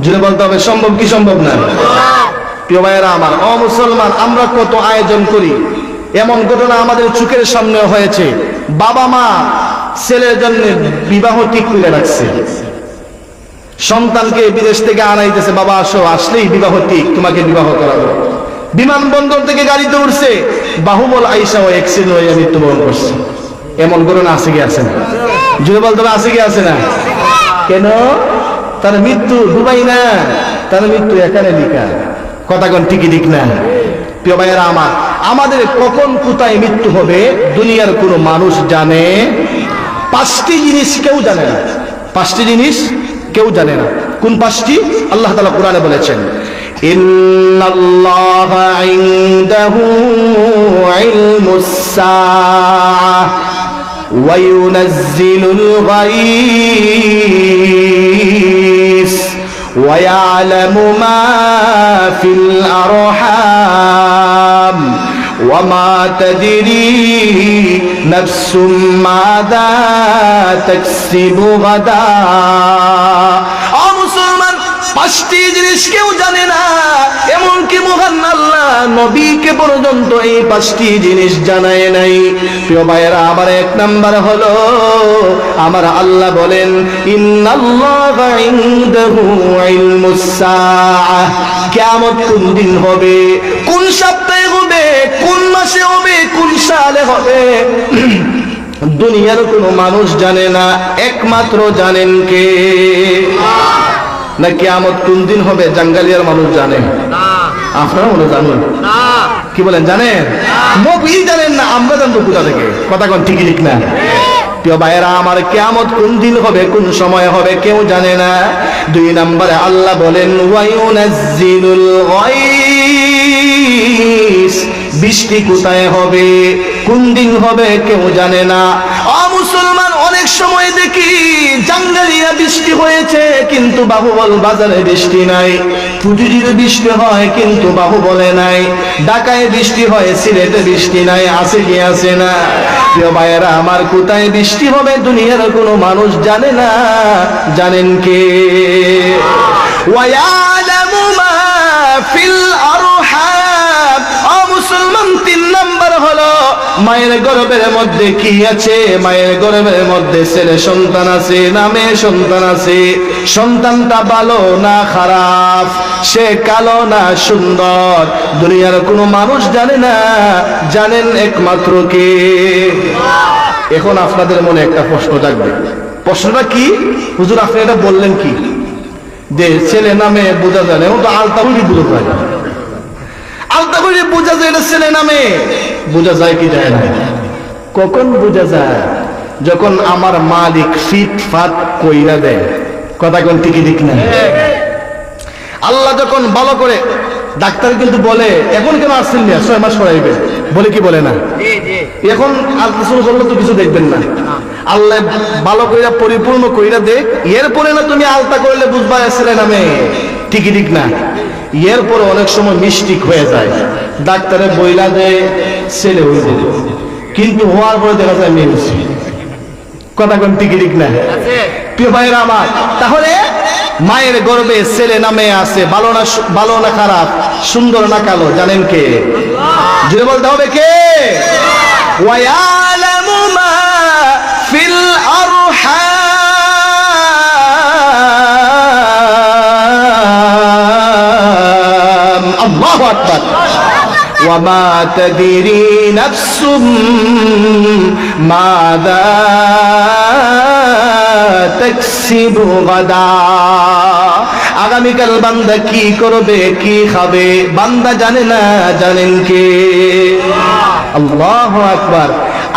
যদি বলতে হবে সম্ভব কি সম্ভব না? প্রিয় ভাইয়েরা আমার, ও মুসলমান, আমরা কত আয়োজন করি, এমন ঘটনা আমাদের চোখের সামনে হয়েছে। বাবা মা ছেলের জন্য বিবাহ ঠিক করে রাখছে, সন্তানকে বিদেশ থেকে আনাইতেছে, বাবা আসো, আসলেই বিবাহ ঠিক, তোমাকে বিবাহ করাবো। বিমানবন্দর থেকে গাড়িতে উঠছে, বাহুবল আইসা ও অ্যাক্সিডেন্ট হয়ে মৃত্যুবরণ করছে। এমন ঘটনা আছে কি আছে না? যদি বলতে হবে আছে কি আছে না? কেন? তার মৃত্যু দুবাই না, তার মৃত্যু এখানে লিখা। কথা কোন ঠিকই ঠিক না? প্রিয় ভাইয়েরা আমার, আমাদের কখন কোথায় মৃত্যু হবে দুনিয়ার কোনো মানুষ জানে? পাঁচটি জিনিস কেউ জানে না। পাঁচটি জিনিস কেউ জানে না। কোন পাঁচটি? আল্লাহ তাআলা কোরআনে বলেছেন, ইন্নাল্লাহা ইনদাহু ইলমুস সাআহ ওয়া ইউনাজ্জিলুল গায়স ওয়া ইয়ালামু মা ফিল আরহাম ওয়া মা তাদরি নাফসুম মাযা তাকসিবু গাদা। ও মুসলমান, পাঁচটি জিনিস কেউ জানে না, এমনকি মহান আল্লাহ নবীকে পর্যন্ত এই পাঁচটি জিনিস জানায় নাই। প্রিয় ভাইয়েরা আমার, এক নাম্বার হলো আমার আল্লাহ বলেন, ইন্নাল্লাহা ইনদাহু ইলমুস সাআহ, কিয়ামত কোন দিন হবে, কোন সপ্তাহে হবে, কোন মাসে হবে, কোন সালে হবে, দুনিয়ার কোনো মানুষ জানে না, একমাত্র জানেন কে? না কিয়ামত কোন দিন হবে জাঙ্গালিয়ার মানুষ জানে? আপনারা মনে জানেন? কি বলেন, জানেন? নবী জানেন না, আমরা জানবো কোথা থেকে? কথা কোন ঠিকই ঠিক না? প্রিয় ভাইয়েরা আমার, কিয়ামত কোন দিন হবে, কোন সময় হবে, কেউ জানে না। দুই নম্বরে আল্লাহ বলেন, ওয়া ইউনাজ্জিলুল গায়স, বৃষ্টি কোথায় হবে, কোন দিন হবে, কেউ জানে না। ও মুসলমান, অনেক সময় দেখি জাঙ্গালিয়া বৃষ্টি হয়েছে কিন্তু বাহুবল বাজারে বৃষ্টি নাই, ফুটিজিরে বৃষ্টি হয় কিন্তু বাহুবলে নাই, ঢাকায় বৃষ্টি হয়, সিলেটে বৃষ্টি নাই, আছে কি আছে না? প্রিয় ভাইয়েরা আমার, কোথায় বৃষ্টি হবে দুনিয়ার কোনো মানুষ জানে না, জানেন কে? ওয়া ইয়ালামু মা ফিল আরহাম। ও মুসলমান, তিন নাম্বার হলো মায়ের গর্ভের মধ্যে কি আছে। মায়ের গর্ভের মধ্যে ছেলে সন্তান আছে না মেয়ে সন্তান আছে, সন্তানটা ভালো না খারাপ, সে কালো না সুন্দর, দুনিয়ার কোনো মানুষ জানে না, জানেন একমাত্র কে? এখন আপনাদের মনে একটা প্রশ্ন জাগবে। প্রশ্নটা কি? হুজুর আপনি এটা বললেন কি যে ছেলে নামে বোঝা যায় না? এখন তো আলতা হইলে বোঝা যায়, আলতা হইলে বোঝা যায় এটা ছেলে নামে। বোঝা যায় কি যায় না? কখন বোঝা যায়? যখন আমার মালিক ফিট ফাট কইরা দেয়। কথা কোন ঠিকই ঠিক না? আল্লাহ যখন ভালো করে, ডাক্তার কিন্তু বলে এখন কেন আসছেন না, 6 মাস করাইবে, বলে কি বলে না? এখন আলতা শুরু করলে তো কিছু দেখবেন না, আল্লাহ ভালো কইরা পরিপূর্ণ কইরা দেখ, এরপরে না তুমি আলতা করলে বুঝবা ছেলে নামে। ঠিকই ঠিক না? এরপরে অনেক সময় মিস্টেক হয়ে যায়, ডাক্তারে বইলা দেয় ছেলে হইব, কিন্তু হওয়ার পরে দেখা যায় মেয়ে হচ্ছে। কথা কোন ঠিকই ঠিক না? প্রিয় ভাইরা আমার, তাহলে মায়ের গর্ভে ছেলে নামে আছে, ভালো না খারাপ, সুন্দর না কালো, জানেন কে? জোরে বলতে হবে কে? ওয়া ইয়ালামু মা ফিল আরহাম। আল্লাহু আকবার। ওয়া মা তাদরি নাফসুম মাযা তাকসিবু গাদা। আগামীকাল বান্দা কি করবে, কি খাবে, বান্দা জানে না, জানেন কে? আল্লাহু আকবার।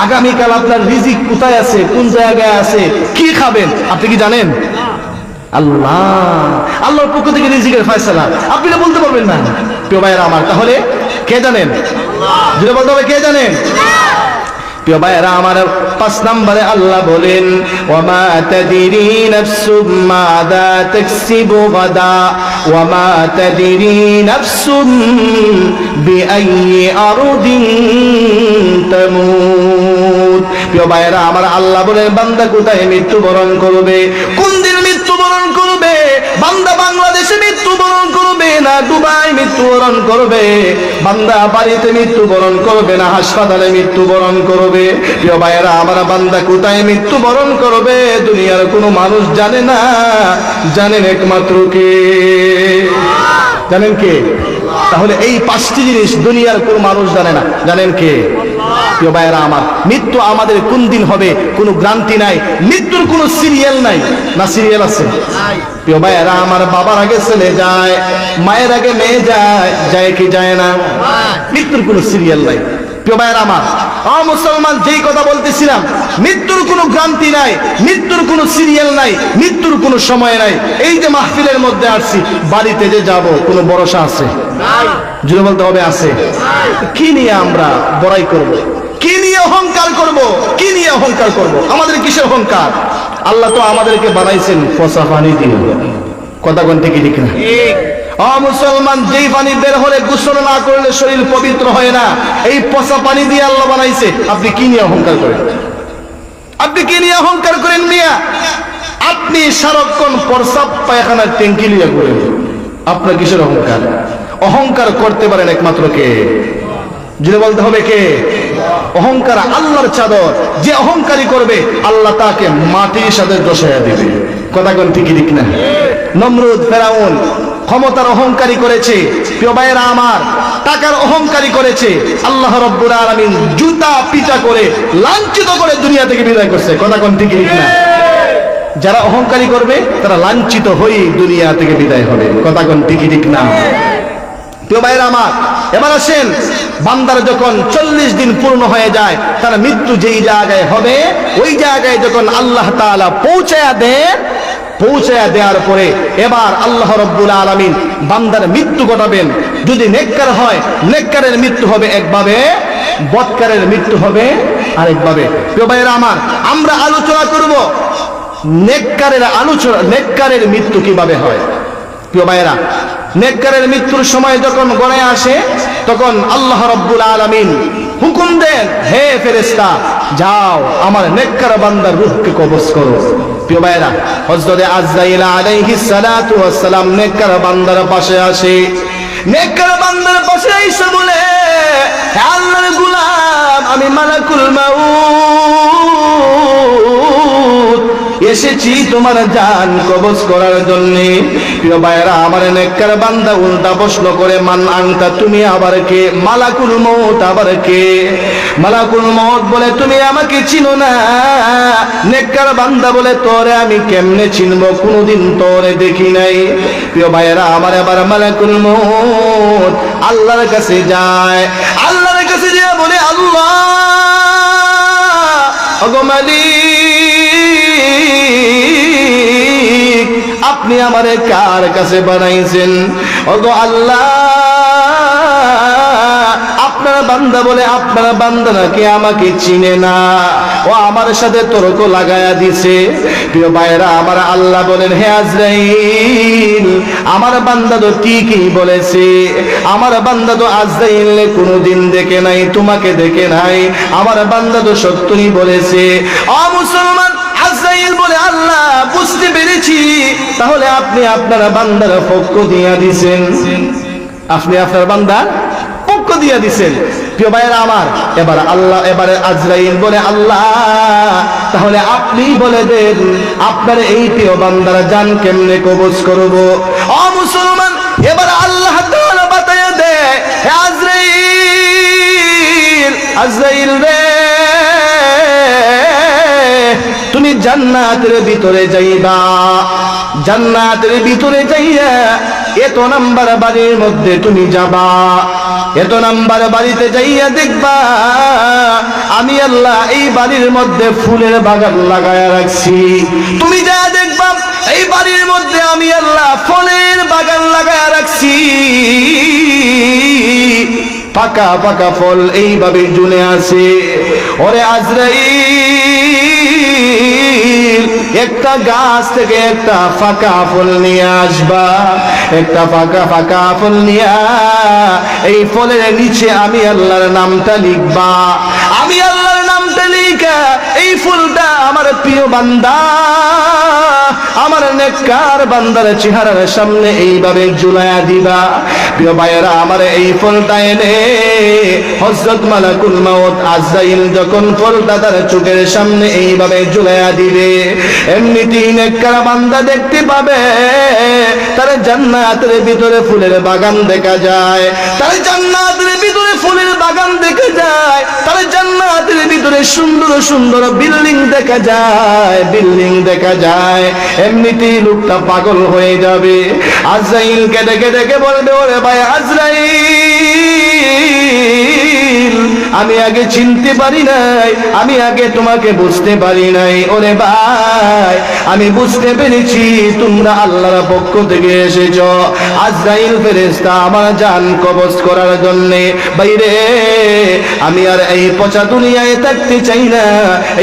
আগামীকাল আপনার রিজিক কোথায় আছে, কোন জায়গায় আছে, কি খাবেন, আপনি কি জানেন? আল্লাহর পক্ষ থেকে রিজিকের ফয়সালা, আপনি না বলতে পারবেন না। প্রিয় ভাইরা আমার, তাহলে কে জানেন? যেটা বলতে হবে কে জানেন? প্রিয় ভাইরা আমার, 5 নম্বরে আল্লাহ বলেন, ওয়া মা তাদরি নাফসুম মাযা তাকসিবু গাদা ওয়া মা তাদরি নাফসুম বিআইয়ি আরদিন তামুত। প্রিয় ভাইরা আমার, আল্লাহ বলেন বান্দা কোথায় মৃত্যুবরণ করবে, কোন দিন মৃত্যুবরণ করবে, বান্দা বাংলাদেশে মৃত্যুবরণ করবে না দুবাই মৃত্যুবরণ করবে, বান্দা বাড়িতে মৃত্যুবরণ করবে না হাসপাতালে মৃত্যুবরণ করবে। প্রিয় ভাইয়েরা আমার, বান্দা কোথায় মৃত্যুবরণ করবে দুনিয়ার কোনো মানুষ জানে না, জানেন একমাত্র কে? জানেন কে? তাহলে এই 5টি জিনিস দুনিয়ার কোনো মানুষ জানে না, জানেন কে? প্রিয় ভাইয়েরা আমার, মৃত্যু আমাদের কোন দিন হবে কোনো গ্যারান্টি নাই, মৃত্যুর কোনো সিরিয়াল নাই, না সিরিয়াল আছে? প্রিয় ভাইয়েরা আমার, বাবার আগে ছেলে যায়, মায়ের আগে মেয়ে যায়, যায় কি যায় না? মৃত্যুর কোনো সিরিয়াল নাই। প্রিয় ভাইয়েরা আমার, মুসলমান, যেই কথা বলতেছিলাম, মৃত্যুর কোনো গ্যারান্টি নাই, মৃত্যুর কোনো সিরিয়াল নাই, মৃত্যুর কোনো সময় নাই। এই যে মাহফিলের মধ্যে আসছি, বাড়িতে যে যাব কোনো ভরসা আছে? জুড়ে বলতে হবে আছে। কি নিয়ে আমরা বড়াই করব? কি নিয়ে অহংকার করব? কি নিয়ে অহংকার করব? আমাদের কিসের অহংকার? আল্লাহ তো আমাদেরকে বানাইছেন পচা পানি দিয়ে। কথা কোন থেকে ঠিক না? মুসলমান, যেই পানি বের হলে গোসল না করলে শরীর পবিত্র হয় না, এই পচা পানি দিয়ে আল্লাহ বানাইছে। আপনি কি নিয়ে অহংকার করেন? আপনি কি নিয়ে অহংকার করেন মিয়া? আপনি সারাক্ষণ প্রস্রাব পায়খানার ট্যাঙ্কি লিয়ে করেন, আপনার কিসের অহংকার? অহংকার করতে পারেন একমাত্র কে? যদি বলতে হবে কে? অহংকার আল্লাহর চাদর, যে অহংকারী করবে আল্লাহ তাকে মাটির সাথে দশায়া দিবে। কথা কোন ঠিক ঠিক না? নমরুদ, ফেরাউন ক্ষমতার অহংকারী করেছে, প্রিয় ভাইয়েরা আমার, টাকার অহংকারী করেছে। আল্লাহ রাব্বুল আলামিন জুতা পিটা করে লাঞ্ছিত করে দুনিয়া থেকে বিদায় করছে। কথা কোন ঠিক ঠিক না? যারা অহংকারী করবে তারা লাঞ্ছিত হয়ে দুনিয়া থেকে বিদায় হবে। কথা কোন ঠিক ঠিক না? প্রিয় ভাইয়েরা আমার, এবার আসেন, বান্দার যখন 40 দিন পূর্ণ হয়ে যায়, তার মৃত্যু যেই জায়গায় হবে, ওই জায়গায় যখন আল্লাহ তাআলা পৌঁছায়া দেওয়ার পরে এবার আল্লাহ রাব্বুল আলামিন বান্দার মৃত্যু ঘটাবেন। যদি নেককার হয়, নেককারের মৃত্যু হবে একভাবে, বদকারের মৃত্যু হবে আরেকভাবে। প্রিয় ভাইয়েরা আমার, আমরা আলোচনা করব নেককারের মৃত্যু কিভাবে হয়। প্রিয় ভাইয়েরা, নেককারের মৃত্যুর সময় যখন গড়ে আসে, তখন আল্লাহ রাব্বুল আলামিন হুকুম দেন, হে ফেরেশতা, যাও আমার নেককার বান্দার রূহকে কবজ করো। প্রিয় ভাইয়েরা, হযরত আজরাইল আলাইহিস সালাতু ওয়াস সালাম নেককার বান্দার পাশে আসে। নেককার বান্দার পাশে এসে বলে, হে আল্লাহর গোলাম, আমি মালাকুল মাউত এসেছি তোমার জান কবজ করার জন্য। প্রিয় ভাইয়েরা আমার, নেককার বান্দা উল্টা প্রশ্ন করে, মান আনতা, তুমি আবার কে? মালাকুল মউত আবার কে? মালাকুল মউত বলে, তুমি আমাকে চিনো না। নেককার বান্দা বলে, তোরে আমি কেমনে চিনবো, কোনোদিন তোরে দেখি নাই। প্রিয় ভাইয়েরা আমার, এবার মালাকুল মউত আল্লাহর কাছে যায়। আল্লাহর কাছে যায় বলে, আল্লাহ ওগো মালিক, আপনি আমারে কার কাছে বানাইছেন? ওগো আল্লাহ, আপনার বান্দা বলে, আপনার বান্দা নাকি আমাকে চিনে না, ও আমার সাথে তর্ক লাগায়া দিছে। প্রিয় ভাইরা আমার, আল্লাহ বলেন, হে আজরাইল, আমার বান্দা তো ঠিকই বলেছে, আমার বান্দা তো আজরাইল কোনোদিন দেখে নাই, তোমাকে দেখে নাই, আমার বান্দা তো সত্যই বলেছে। ও মুসলমান, আজরাইল বলে, আল্লাহ বুঝতে পেরেছি, তাহলে আপনি আপনার বান্দার পক্ষ দিয়া দিছেন, আপনি আপনার বান্দার পক্ষ দিয়া দিছেন। প্রিয় ভাইরা আমার, এবারে আজরাইল বলে, আল্লাহ তাহলে আপনি বলে দেন, আপনার এই প্রিয় বান্দার জান কেমনে কবজ করব? ও মুসলমান, এবার আল্লাহ তাআলা বাতায়া দেয়, হে আজরাইল রে, তুমি জান্নাতের ভিতরে যাইবা, জান্নাতের ভিতরে যাইয়া এত নাম্বার বাড়ির মধ্যে তুমি যাবা, এত নাম্বার বাড়িতে যাইয়া দেখবা আমি আল্লাহ এই বাড়ির মধ্যে ফুলের বাগান লাগায়া রাখছি। তুমি যা দেখবা এই বাড়ির মধ্যে আমি আল্লাহ ফলের বাগান লাগায়া রাখছি, পাকা পাকা ফল এইভাবে ঝুলে আছে। ওরে আজরাইল, একটা গাছ থেকে একটা ফাঁকা ফল নিয়ে আসবা, একটা ফাঁকা ফল নিয়ে এই ফলের নিচে আমি আল্লাহর নামটা লিখবা, আমি আল্লাহর নামটা লিখা এই ফুলটা আমার প্রিয় বান্দা, আমার নেককার বান্দার চেহারার সামনে এইভাবে ঝুলায়া দিবা। প্রিয় ভাইয়েরা আমার, এই ফলটা এনে হযরত মালাকুল মাউত আজরাইল যখন ফলটা তার চোখের সামনে এইভাবে ঝুলাইয়া দিবে, এমনিতেই নেককার বান্দা দেখতে পাবে তার জান্নাতের ভিতরে ফুলের বাগান দেখা যায়, তার জান্নাতের ভিতরে ফুলের বাগান দেখা যায়, তার জান্নাতের ভিতরে সুন্দর সুন্দর বিল্ডিং দেখা যায়, বিল্ডিং দেখা যায়। এমনিতেই লোকটা পাগল হয়ে যাবে। আজরাইলকে ডেকে ডেকে বলবে, ওরে ভাই আজরাইল, আমি আগে চিনতে পারি নাই, আমি আগে তোমাকে বুঝতে পারি নাই। ওরে ভাই, আমি বুঝতে পেরেছি তোমরা আল্লাহর পক্ষ থেকে এসেছো। আজরাইল ফেরেশতা আমার জান কবজ করার জন্য। বাইরে, আমি আর এই পচা দুনিয়ায় থাকতে চাই না,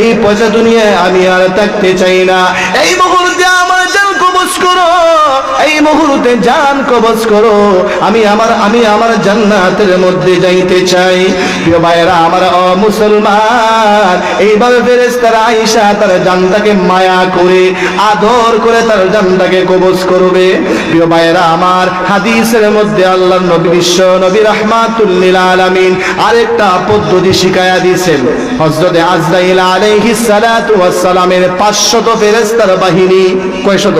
এই পচা দুনিয়ায় আমি আর থাকতে চাই না। এই মুহূর্তে আমার জান কবজ করো, এই মুহূর্তে জান কবজ করো। আমি আমার জান্নাতের মধ্যে যাইতে চাই। প্রিয় ভাইরা আমার, ও মুসলমান, এইভাবে ফেরেশতারা আয়েশা তার জানটাকে মায়া করে আদর করে তার জানটাকে কবজ করবে। প্রিয় ভাইরা আমার, হাদিসের মধ্যে আল্লাহর নবী বিশ্ব নবী রাহমাতুল লিল আলামিন আরেকটা পদ্ধতি শিখায়া দিয়েছেন। হযরত আজরাইল আলাইহিস সালাতু ওয়াস সালামের 500 ফেরেশতার বাহিনী, কয়শত?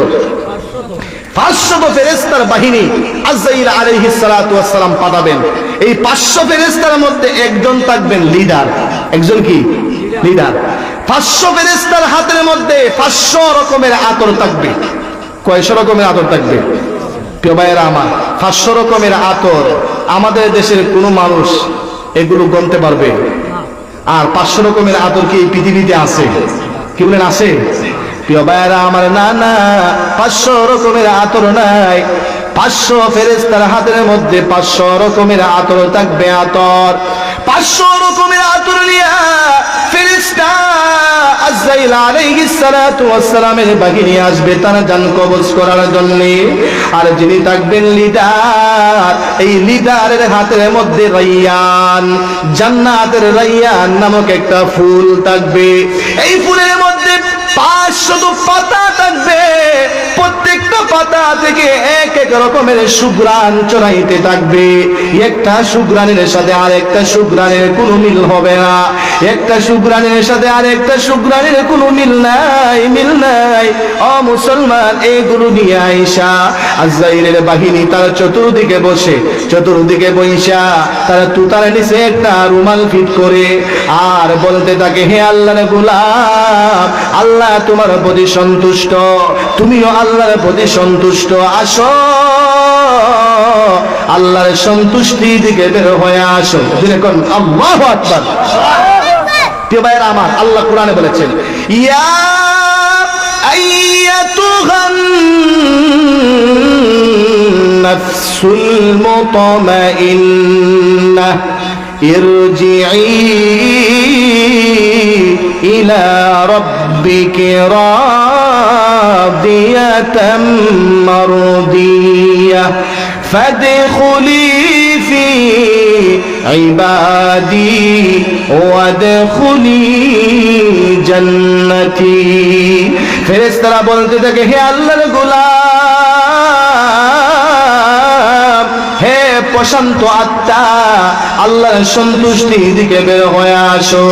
500 ফেরেশতার বাহিনী আজরাইল আলাইহিস সালাতু ওয়াস সালাম পাঠাবেন। এই 500 ফেরেশতার মধ্যে একজন থাকবেন লিডার। একজন কি? লিডার। 500 ফেরেশতার হাতের মধ্যে 500 রকমের আতর থাকবে। কয়শো রকমের আতর থাকবে? প্রিয় ভাইয়েরা আমার, 500 রকমের আতর আমাদের দেশের কোনো মানুষ এগুলো গণতে পারবে? আর 500 রকমের আতর কি এই পৃথিবীতে আছে? কি বলেন, আছে? প্রিয় ভাইয়েরা আমার, না না, 500 রকমের আতর নাই। 500 ফেরেশতার হাতের মধ্যে 500 রকমের আতর থাকবে। আতর 500 রকমের আতর নিয়া ফেরেশতা আজরাইল আলাইহিস সালাতু ওয়াস সালামের বাহিনী আসবে তার জান কবজ করার জন্য। আর যিনি থাকবেন লিডার, এই লিডারের হাতের মধ্যে রাইয়ান, জান্নাতের রাইয়ান নামক একটা ফুল থাকবে। এই ফুলের মধ্যে 500 পাতা থাকবে। প্রত্যেকটা পাতা থেকে এক এক রকমের সুঘ্রাণ চড়াইতে থাকবে। একটা সুঘ্রাণের সাথে আরেকটা সুঘ্রাণের কোনো মিল হবে না, একটা সুঘ্রাণের সাথে আরেকটা সুঘ্রাণের কোনো মিল নাই, মিল নাই। ও মুসলমান, এইগুলো নিয়ে আয়েশা আজরাইলের বাহিনী তার চতুর্দিকে বসে, চতুর্দিকে বইসা তারা তুতার নিচে একটা রুমাল ফিট করে আর বলতে থাকে, হে আল্লাহর গোলাম, আল্লাহ তোমার প্রতি সন্তুষ্ট, তুমিও আল্লাহর প্রতি সন্তুষ্ট, আসো আল্লাহর সন্তুষ্টির দিকে বের হয়ে আসো। যেরকম আল্লাহু আকবার। প্রিয় ভাইয়েরা আমার, আল্লাহ কোরআনে বলেছেন, ইয়া আইয়াতুহান নাফসুল মুতমাইন্নাহ ইরজিই ইলা রাব্বিকি রাদিয়াতাম মারদিয়াহ ফাদখুলি ফি ইবাদি ওয়াদখুলি জান্নাতি। ফেরেশতারা বলতে থাকে, হে আল্লাহর গোলাম, হে প্রশান্ত আত্মা, আল্লাহর সন্তুষ্টির দিকে বের হয়ে আসো,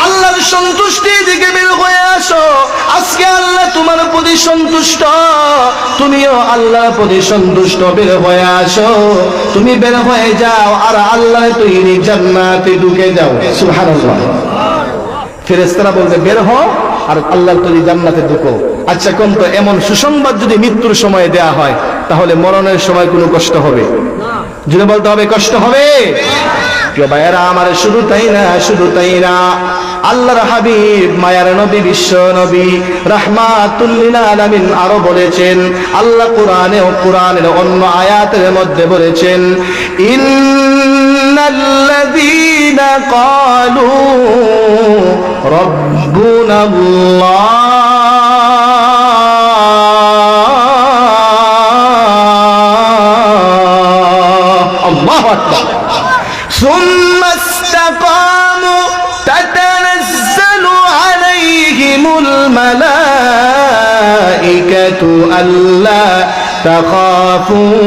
আল্লাহর সন্তুষ্টির দিকে বের হয়ে আসো। আজকে আল্লাহ তোমার প্রতি সন্তুষ্ট, তুমিও আল্লাহর প্রতি সন্তুষ্ট, বের হয়ে আসো। তুমি বের হয়ে যাও আর আল্লাহ তৈরি জান্নাতে ঢুকে যাও। সুবহানাল্লাহ। ফেরেশতারা বলতে, বের হও আর আল্লাহর তৈরি জান্নাতে ঢুকো। আচ্ছা, কোন তো এমন সুসংবাদ যদি মৃত্যুর সময় দেয়া হয়, তাহলে মরণের সময় কোনো কষ্ট হবে? যদি বলতে হবে কষ্ট হবে। প্রিয় ভাইয়েরা আমার, শুধু তাই না, শুধু তাই না, আল্লাহর হাবিব মায়ার নবী বিশ্ব নবী রাহমাতুল লিল আলামিন আরো বলেছেন, আল্লাহ কোরআনে ও কোরআনের অন্য আয়াতের মধ্যে বলেছেন, ইন্নাল্লাযীনা ক্বালু রাব্বুনাল্লাহ আল্লাহু আকবার সুম্মা ইসতাকামু তাতানাজ্জালু আলাইহিমুল মালাইকাতু আল্লা تخافوا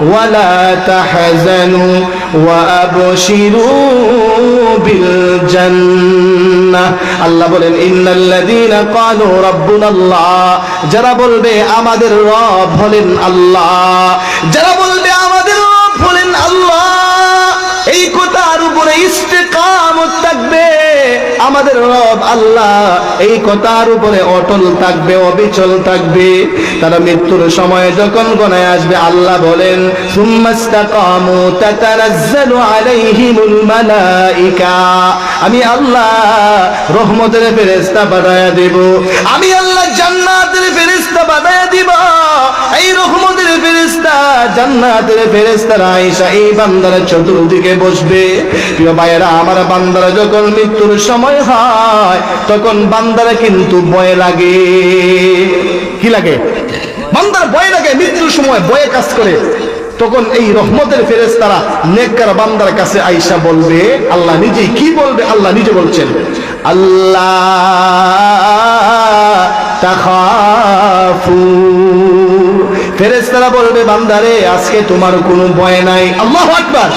ولا تحزنوا وأبشروا بالجنة আল্লাহ বলেন ইন্নাল্লাযীনা ক্বালু রাব্বুনাল্লাহ যারা বলবে আমাদের রব হলেন আল্লাহ যারা বলবে আমাদের রব হলেন আল্লাহ এই কথার উপরে ইস্তেকামত থাকবে আমাদের রব আল্লাহ এই কথার উপরে অটল থাকবে অবিচল থাকবে তারা মৃত্যুর সময় যখন গণায় আসবে আল্লাহ বলেন সুম্মাস্তাকামু তাতানাজ্জালু আলাইহিমুল মালাইকা আমি আল্লাহ রহমতের ফেরেশতা পাঠায়া দেব আমি আল্লাহ জান্নাতের ফেরেশতা পাঠায়া দিব এই রহমতের ফেরেশতা জান্নাতের ফেরেশতারা আয়েশা এই বান্দার চতুর্দিকে বসবে প্রিয় ভাইয়েরা আমার বান্দারা যখন মৃত্যুর সময় হয় তখন বান্দারা কিন্তু ভয় লাগে কি লাগে বান্দার ভয় লাগে মৃত্যুর সময় ভয়ে কাজ করে তখন এই রহমতের ফেরেশতারা নেককার বান্দার কাছে আয়েশা বলবে আল্লাহ নিজেই কি বলবে আল্লাহ নিজে বলছেন আল্লাহ তাখাফু ফেরেশতারা বলবে বান্দারে আজকে তোমার কোনো ভয় নাই আল্লাহু আকবার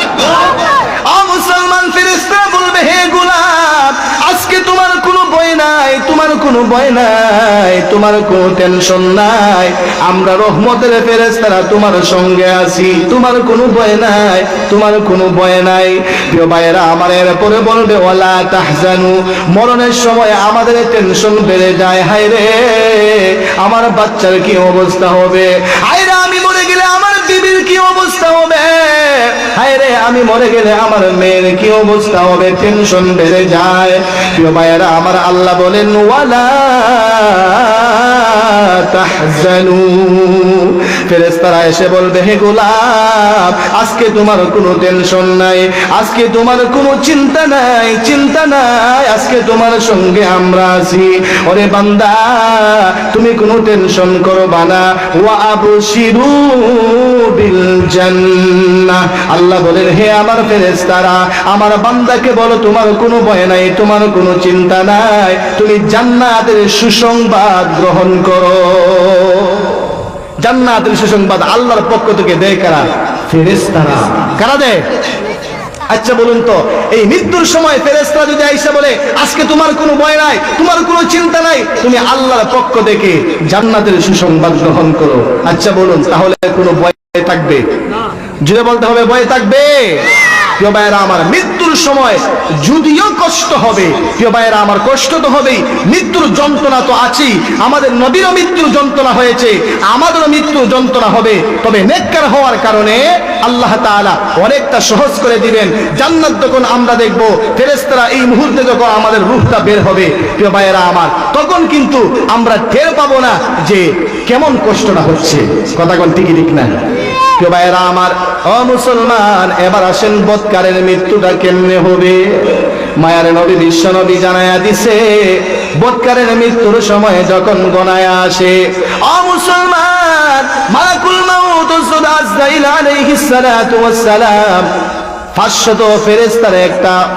মুসলমান ফেরেশতারা বলবে হে গোলাম আজকে তোমার কোনো ভয় নাই তোমার কোনো ভয় নাই তোমার কোনো টেনশন নাই আমরা রহমতের ফেরেশতারা তোমার সঙ্গে আছি তোমার কোনো ভয় নাই তোমার কোনো ভয় নাই প্রিয় ভাইয়েরা আমার এরপরে বলবে ওয়ালা তাহজানু মরণের সময় আমাদের টেনশন বেড়ে যায় হায় রে আমার বাচ্চার কি অবস্থা হবে হায় রে আমি মরে গেলে আমার বিবির কি অবস্থা হবে হায় রে আমি মরে গেলে আমার মেয়ের কি অবস্থা হবে টেনশন বেড়ে যায় প্রিয় ভাইয়েরা আমার আল্লাহ বলেন ওয়ালা তাহজানু ফেরেশতারা এসে বলবে হে গোলাম আজকে তোমার কোনো টেনশন নাই আজকে তোমার কোনো চিন্তা নাই আজকে তোমার সঙ্গে আমরা আছি ওরে বান্দা তুমি কোনো টেনশন করবা না ওয়া আবশিরু বিল জান্নাহ আল্লাহ বলেন হে আমার ফেরেশতারা আমার বান্দাকে বলো তোমার কোনো ভয় নাই তোমার কোনো চিন্তা নাই তুমি জান্নাতের সুসংবাদ গ্রহণ করো জান্নাতের সুসংবাদ আল্লাহর পক্ষ থেকে দেয় কারা ফেরেশতারা কারা দেয় আচ্ছা বলুন তো এই মৃত্যুর সময় ফেরেশতারা যদি আয়েশা বলে আজকে তোমার কোনো ভয় নাই তোমার কোনো চিন্তা নাই তুমি আল্লাহর পক্ষ থেকে জান্নাতের সুসংবাদ গ্রহণ করো আচ্ছা বলুন তাহলে কোনো ভয় থাকবে না জুড়ে বলতে হবে ভয় থাকবে প্রিয় ভাইয়েরা আমার মৃত্যুর সময় যদিও কষ্ট হবে প্রিয় ভাইয়েরা আমার কষ্ট তো হবেই মৃত্যুর যন্ত্রণা তো আছেই আমাদের নবীরও মৃত্যুর যন্ত্রণা হয়েছে আমাদেরও মৃত্যুর যন্ত্রণা হবে তবে নেককার হওয়ার কারণে আল্লাহ তাআলা অনেকটা সহজ করে দিবেন জান্নাত যখন আমরা দেখব ফেরেশতারা এই মুহূর্তে যখন আমাদের রূহটা বের হবে প্রিয় ভাইয়েরা আমার তখন কিন্তু আমরা টের পাবো না যে কেমন কষ্টটা হচ্ছে কথা কোন ঠিকই ঠিক না প্রিয় ভাইয়েরা আমার ও মুসলমান এবার আসেন বৎকারের মৃত্যুটা কেমনে হবে মায়ার নবী বিশ্ব নবী জানায়া দিছে বৎকারের মৃত্যুর সময় যখন গণায় আসে ও মুসলমান মালাকুল মাউত হযরত আজরাইল আলাইহিস সালাতু ওয়াস সালাম 500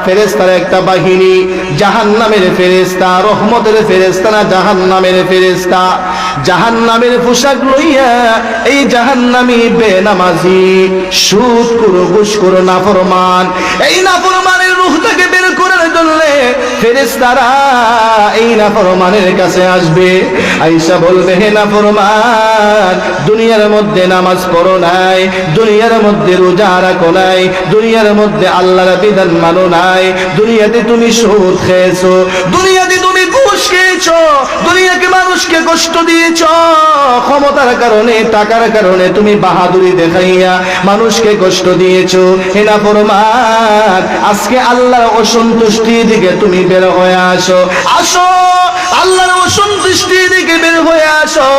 ফেরেশতার একটা বাহিনী জাহান্নামের ফেরেশতা রহমতের ফেরেশতা না জাহান্নামের ফেরেশতা জাহান্নামের পোশাক লইয়া এই জাহান্নামী বেনামাজি সুদখোর ঘুষখোর নাফরমান এই নাফরমানের রূহটাকে বের করার জন্য ফেরেশতারা এই নাফরমানের কাছে আসবে আয়েশা বলবে হে নাফরমান দুনিয়ার মধ্যে নামাজ পড়ো নাই দুনিয়ার মধ্যে রোজা রাখো নাই দুনিয়ার মধ্যে আল্লাহর বিধান মানো নাই দুনিয়াতে তুমি সুদ খেয়েছো দুনিয়াতে তুমি ঘুষ খেয়েছো দুনিয়াকে মানুষকে কষ্ট দিয়েছো ক্ষমতার কারণে টাকার কারণে তুমি বাহাদুরি দেখাইয়া মানুষকে কষ্ট দিয়েছো হে নাফরমান আজকে আল্লাহর অসন্তুষ্টির দিকে তুমি বের হয়ে আসো আল্লাহর অসন্তুষ্টির দিকে বের হয়ে আসো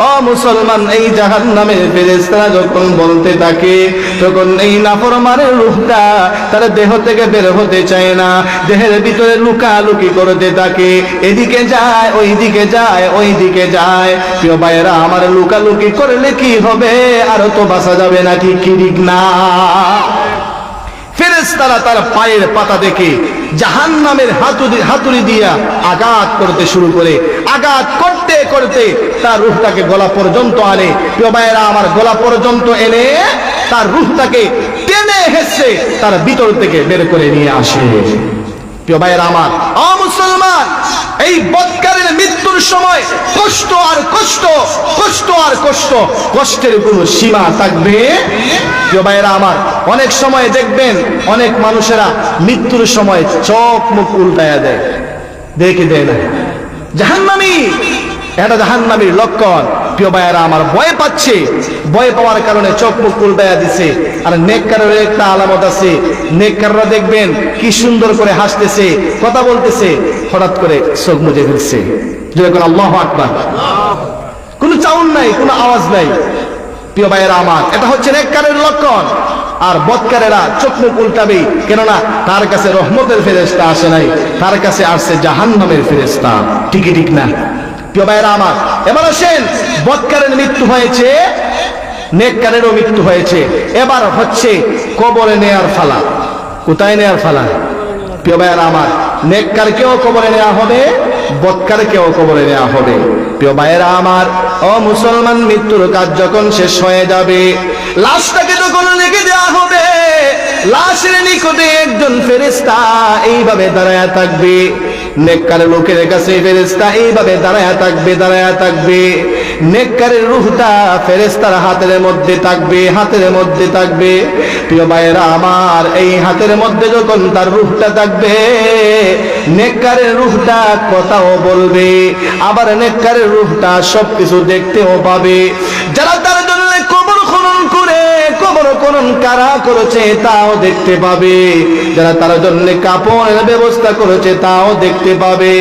ও মুসলমান এই জাহান্নামের ফেরেশতারা যখন বলতে থাকে তখন এই নাফরমানের রূহটা তার দেহ থেকে বের হতে চায় না দেহের ভিতরে লুকালুকি করতে থাকে এদিকে যায় ওইদিকে যায় ওইদিকে যায় প্রিয় ভাইয়েরা আমার লুকালুকি করলে কি হবে আর তো বাঁচা যাবে না ঠিক না ফেরেশতারা তার পায়ের পাতা দেখে জাহান্নামের হাতুড়ি দিয়া আঘাত করতে শুরু করে আঘাত করতে করতে তার রূহটাকে গলা পর্যন্ত আনে। প্রিয় ভাইয়েরা আমার, গলা পর্যন্ত এনে তার রূহটাকে টেনে হেসে তার ভিতর থেকে বের করে নিয়ে আসে। প্রিয় ভাইয়েরা আমার, মুসলমান, এই বৎকারের মৃত্যুর সময় কষ্ট আর কষ্ট, কষ্ট আর কষ্ট, কষ্টের কোনো সীমা থাকবে। প্রিয় ভাইয়েরা আমার, অনেক সময় দেখবেন অনেক মানুষেরা মৃত্যুর সময় চোখ মুখ উল্টায়া দেয়, দেখে দেয় না, জাহান্নামী, এটা জাহান্নামীর লক্ষণ। প্রিয় ভাইয়েরা আমার, ভয় পাচ্ছে, ভয় পাওয়ার কারণে চোখ মুখ উল্টায়া দিছে। আর নেককারের একটা আলামত আছে, নেককাররা দেখবেন কি সুন্দর করে হাসতেছে, কথা বলতেছে, হঠাৎ করে চোখ মুজে ফেলছে, যেরকম আল্লাহু আকবার, কোনো চাউন নাই, কোনো আওয়াজ নাই। প্রিয় ভাইয়েরা আমার, এটা হচ্ছে নেককারের লক্ষণ। আর বদকারেরা চোখ মুখ উল্টাবে, কেননা তার কাছে রহমতের ফেরেশতা আসে নাই, তার কাছে আসছে জাহান্নামের ফেরেশতা। ঠিকই ঠিক না? প্রিয় ভাইয়েরা আমার, এবার আসেন, বদকারের মৃত্যু হয়েছে, নেককারেরও মৃত্যু হয়েছে, এবার হচ্ছে কবরে নেয়ার ফালা। কোথায় নেয়ার ফালা? প্রিয় ভাইয়েরা আমার, নেককারকেও কবরে নেওয়া হবে, বদকারকেও কবরে নেওয়া হবে। প্রিয় ভাইয়েরা আমার, মুসলমান, মৃত্যুর কাজ যখন শেষ হয়ে যাবে, লাশটাকে যখন রেখে দেওয়া হবে, লাশের নিকটে একজন ফেরেশতা এইভাবে দাঁড়ায়া থাকবে। নেককার লোকের কাছে ফেরেশতা এইভাবে দাঁড়ায়া থাকবে, দাঁড়ায়া থাকবে। নেককারের রূহটা ফেরেশতার হাতের মধ্যে থাকবে, হাতের মধ্যে থাকবে। প্রিয় ভাইয়েরা আমার, এই হাতের মধ্যে যখন তার রূহটা থাকবে, নেককারের রূহটা কথাও বলবে, আবার নেককারের রূহটা সবকিছু দেখতেও পাবে। যারা তার জন্য কবর খনন করে, কবর খনন কারা করেছে তাও দেখতে পাবে। যারা তার জন্য কাপড়ের ব্যবস্থা করেছে তাও দেখতে পাবে।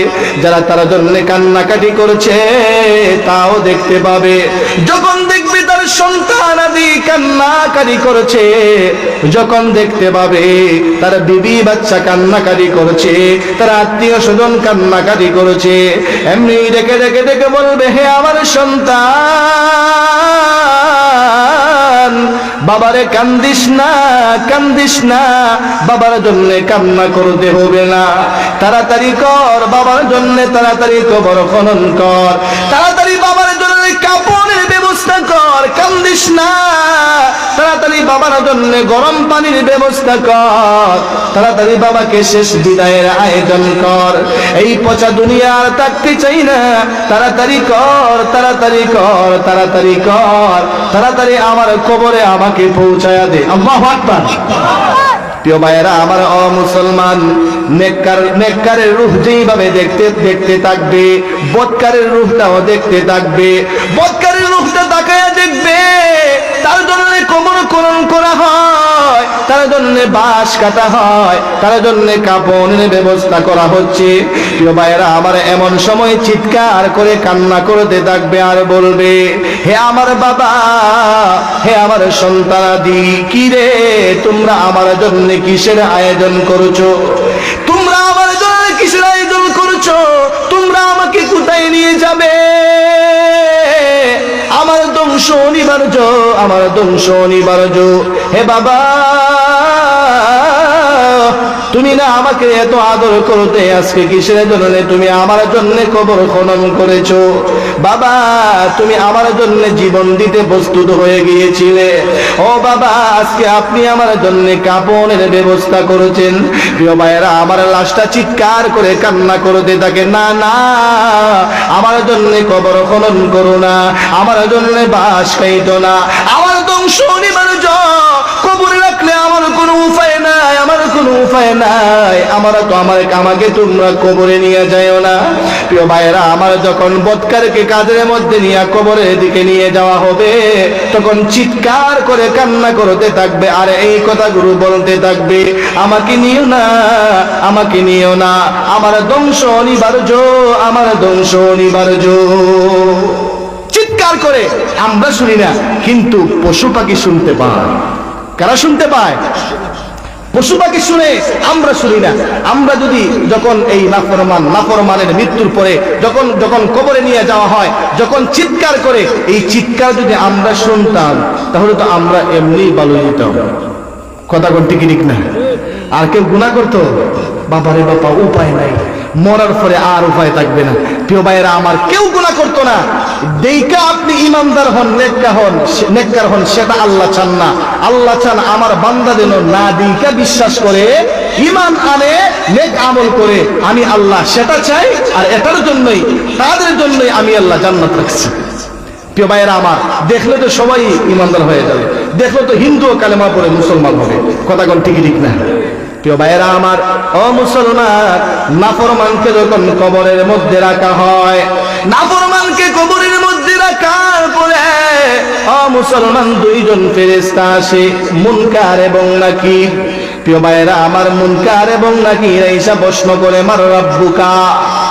যারা তার জন্য কান্নাকাটি করেছে তাও দেখতে পাবে। যখন দেখবে তার সন্তান আদি কান্নাকাটি করেছে, যখন দেখতে পাবে তার বিবি বাচ্চা কান্নাকাটি করেছে, তার আত্মীয় স্বজন কান্নাকাটি করেছে, এমনি দেখে দেখে দেখে বলবে, হে আমার সন্তান, বাবারে কান্দিস না, কান্দিস না, বাবার জন্য কান্না করতে হবে না, তাড়াতাড়ি কর, বাবার জন্য তাড়াতাড়ি কবর খনন কর, তাড়াতাড়ি বাবার জন্য কাপড়ের ব্যবস্থা কর, কান্দিস না, তাড়াতাড়ি বাবার জন্য গরম পানির ব্যবস্থা কর, তাড়াতাড়ি বাবাকে শেষ বিদায়ের আয়োজন কর, এই পচা দুনিয়া আর থাকতে চাই না, তাড়াতাড়ি কর, তাড়াতাড়ি কর, তাড়াতাড়ি কর, তাড়াতাড়ি আমার কবরে আমাকে পৌঁছায়া দে। আল্লাহু আকবার। প্রিয় ভাইয়েরা আমার, মুসলমান, নেককারের রূহ যেইভাবে দেখতে দেখতে থাকবে, বদকারের রূহটাও দেখতে থাকবে। বদকারের রূহটা তাকায়া দেখবে, তার জন্য কবর খনন করা হয়, তার জন্য বাঁশ কাটা হয়, তার জন্য কাপড়ের ব্যবস্থা করা হচ্ছে। প্রিয় ভাইয়েরা আমার, এমন সময় চিৎকার করে কান্না করতে থাকবে আর বলবে, হে আমার বাবা, হে আমার সন্তানাদি, কি রে তোমরা আমার জন্য কিসের আয়োজন করেছো? তোমরা আমার জন্য কিসের আয়োজন করেছো? তোমরা আমাকে কোথায় নিয়ে যাবে? আমার ধ্বংস অনিবার্য, আমার ধ্বংস অনিবার্য। হে বাবা, তুমি না আমাকে এত আদর করতে, আজকে কিসের জন্য তুমি আমার জন্য কবর খনন করেছো? বাবা, তুমি আমার জন্য জীবন দিতে প্রস্তুত হয়ে গিয়েছিলে। ও বাবা, আজকে আপনি আমার জন্য কাপড়ের ব্যবস্থা করেছেন। প্রিয় ভাইয়েরা আমার, লাশটা চিৎকার করে কান্না করতে থাকে, না না, আমার জন্য কবর খনন করো না, আমার জন্য বাঁশ খাইতো না, আমার ধ্বংস অনিবার্য, কবরে রাখলে আমার কোনো উপায় নাই, আমার কোনো উপায় নাই, আমাকে তোমরা কবরে নিয়ে যাও না। প্রিয় ভাইয়েরা আমার, যখন বদকারকে কাঁধের মধ্যে নিয়ে কবরের দিকে নিয়ে যাওয়া হবে, তখন চিৎকার করে কান্না করতে থাকবে, আর এই কথাগুলো বলতে থাকবে, আমাকে নিও না, আমাকে নিও না, আমার ধ্বংস অনিবার্য, আমার ধ্বংস অনিবার্য। চিৎকার করে আমরা শুনি না, কিন্তু পশু পাখি শুনতে পায়। কারা শুনতে পায়? পশু পাখি শুনে, আমরা শুনি না। আমরা যদি যখন এই নাফরমানের মৃত্যুর পরে যখন কবরে নিয়ে যাওয়া হয়, যখন চিৎকার করে, এই চিৎকার যদি আমরা শুনতাম, তাহলে তো আমরা এমনি ভালো যেতাম। কথা কোন ঠিক না? আর কেউ গুনাহ করতো, বাবারে বাবা উপায় নাই, মরার পরে আর উপায় থাকবে না। প্রিয় ভাইয়েরা আমার, কেউ গুনাহ করতো না দেইকা আপনি ইমানদার হন, নেককার হন, সেটা আল্লাহ চান না। আল্লাহ চান আমার বান্দা যেন না দেইকা বিশ্বাস করে, ঈমান আনে, নেক আমল করে, আমি আল্লাহ সেটা চাই। আর এটার জন্যই, তাদের জন্যই আমি আল্লাহ জান্নাত রাখছি। প্রিয় ভাইয়েরা আমার, দেখলে তো সবাই ইমানদার হয়ে যাবে, দেখলে তো হিন্দু কালেমা পড়ে মুসলমান হবে। কথা কোন ঠিক ঠিক না? প্রিয় ভাইয়েরা আমার, ও মুসলমান, নাফরমানকে যখন কবরের মধ্যে রাখা হয়, নাফরমানকে কবরের মধ্যে রাখার পরে ও মুসলমান দুইজন ফেরেশতা আসে, মুনকার এবং নাকির। প্রিয় ভাইয়েরা আমার, মুনকার এবং নাকির এসে প্রশ্ন করে, মার রাব্বুকা,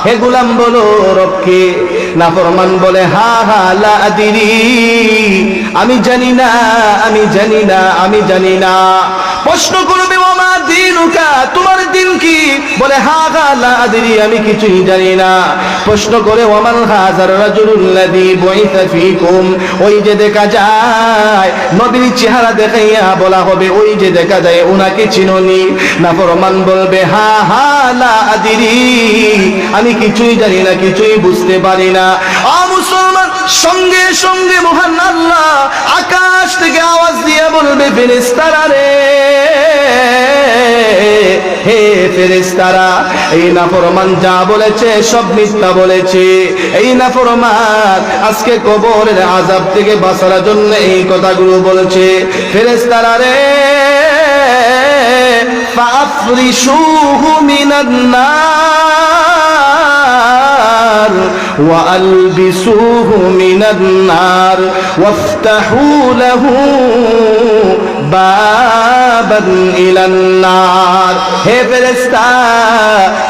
হে গোলাম বলো রবকে। নাফরমান বলে, হা হা লা আদিরি, আমি জানি না, আমি জানি না, আমি জানি না। প্রশ্ন করবে, ওমা দিনুকা, তোমার দিন কি? বলে, হা হা লা আদিরি, আমি কিছুই জানি না। প্রশ্ন করে, ওমান হাযার রাজুলুল্লাযী বুইসা ফীকুম, ওই যে দেখা যায় নবীর চেহারা দেখাইয়া বলা হবে, ওই যে দেখা যায় উনাকে চিনোনি? নাফরমান বলবে, হা হা লা আদিরি, আমি কিছুই জানি না, কিছুই বুঝতে পারি না। ও মুসলমান, সঙ্গে সঙ্গে মহান আল্লাহ আকাশ থেকে আওয়াজ দিয়ে বলবে, ফেরেশতারা রে, হে ফেরেশতারা, এই নাফরমান যা বলেছে সব মিথ্যা বলেছে। এই নাফরমান আজকে কবরের আযাব থেকে বাঁচার জন্য এই কথাগুলো বলছে। ফেরেশতারা রে, ফাফরিশুহু মিনান নার ওয়া আলবিসুহু মিনান নার ওয়াফতাহু লাহু বাবান ইলান নার। হে ফেরেশতা,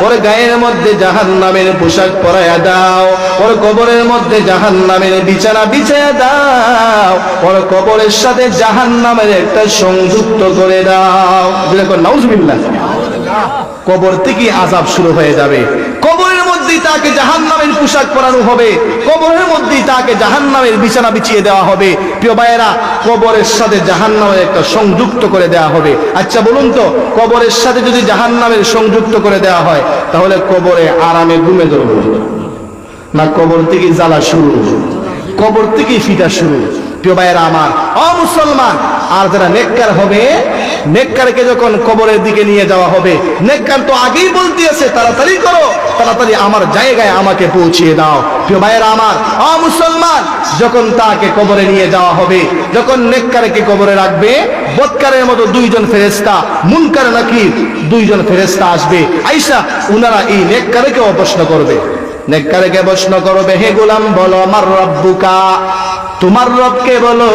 ওর গায়ের মধ্যে জাহান্নামের পোশাক পরাইয়া দাও, ওর কবরের মধ্যে জাহান্নামের বিছানা বিছাইয়া দাও, ওর কবরের সাথে জাহান্নামের একটা সংযুক্ত করে দাও। দেখুন, নাউজুবিল্লাহ, কবর থেকে আযাব শুরু হয়ে যাবে। কবরের মধ্যেই তাকে জাহান্নামের পোশাক পরানো হবে, কবরের মধ্যেই তাকে জাহান্নামের বিছানা বিছিয়ে দেওয়া হবে। প্রিয় ভাইয়েরা, কবরের সাথে জাহান্নামের একটা সংযুক্ত করে দেওয়া হবে। আচ্ছা বলুন তো, কবরের সাথে যদি জাহান্নামের সংযুক্ত করে দেওয়া হয়, তাহলে কবরে আরামে ঘুমে ধরব না? কবর থেকে জ্বালা শুরু, কবর থেকে ফিটা শুরু। প্রিয় ভাইয়েরা আমার, ও মুসলমান, আর যারা নেককার হবে, নেককারকে যখন কবরের দিকে নিয়ে যাওয়া হবে, নেককার তো আগেই বলতে আছে, তাড়াতাড়ি করো, তাড়াতাড়ি আমার জায়গায় আমাকে পৌঁছিয়ে দাও। প্রিয় ভাইয়েরা আমার, ও মুসলমান, যখন তাকে কবরে নিয়ে যাওয়া হবে, যখন নেককারকে কবরে রাখবে, বদকারের মতো দুইজন ফেরেশতা, মুনকার নাকির দুইজন ফেরেশতা আসবে। আয়েশা উনারা এই নেককারকে প্রশ্ন করবে, নেককারকে প্রশ্ন করবে, হে গোলাম বলো, মার রাব্বুকা, তোমার রবকে বলো।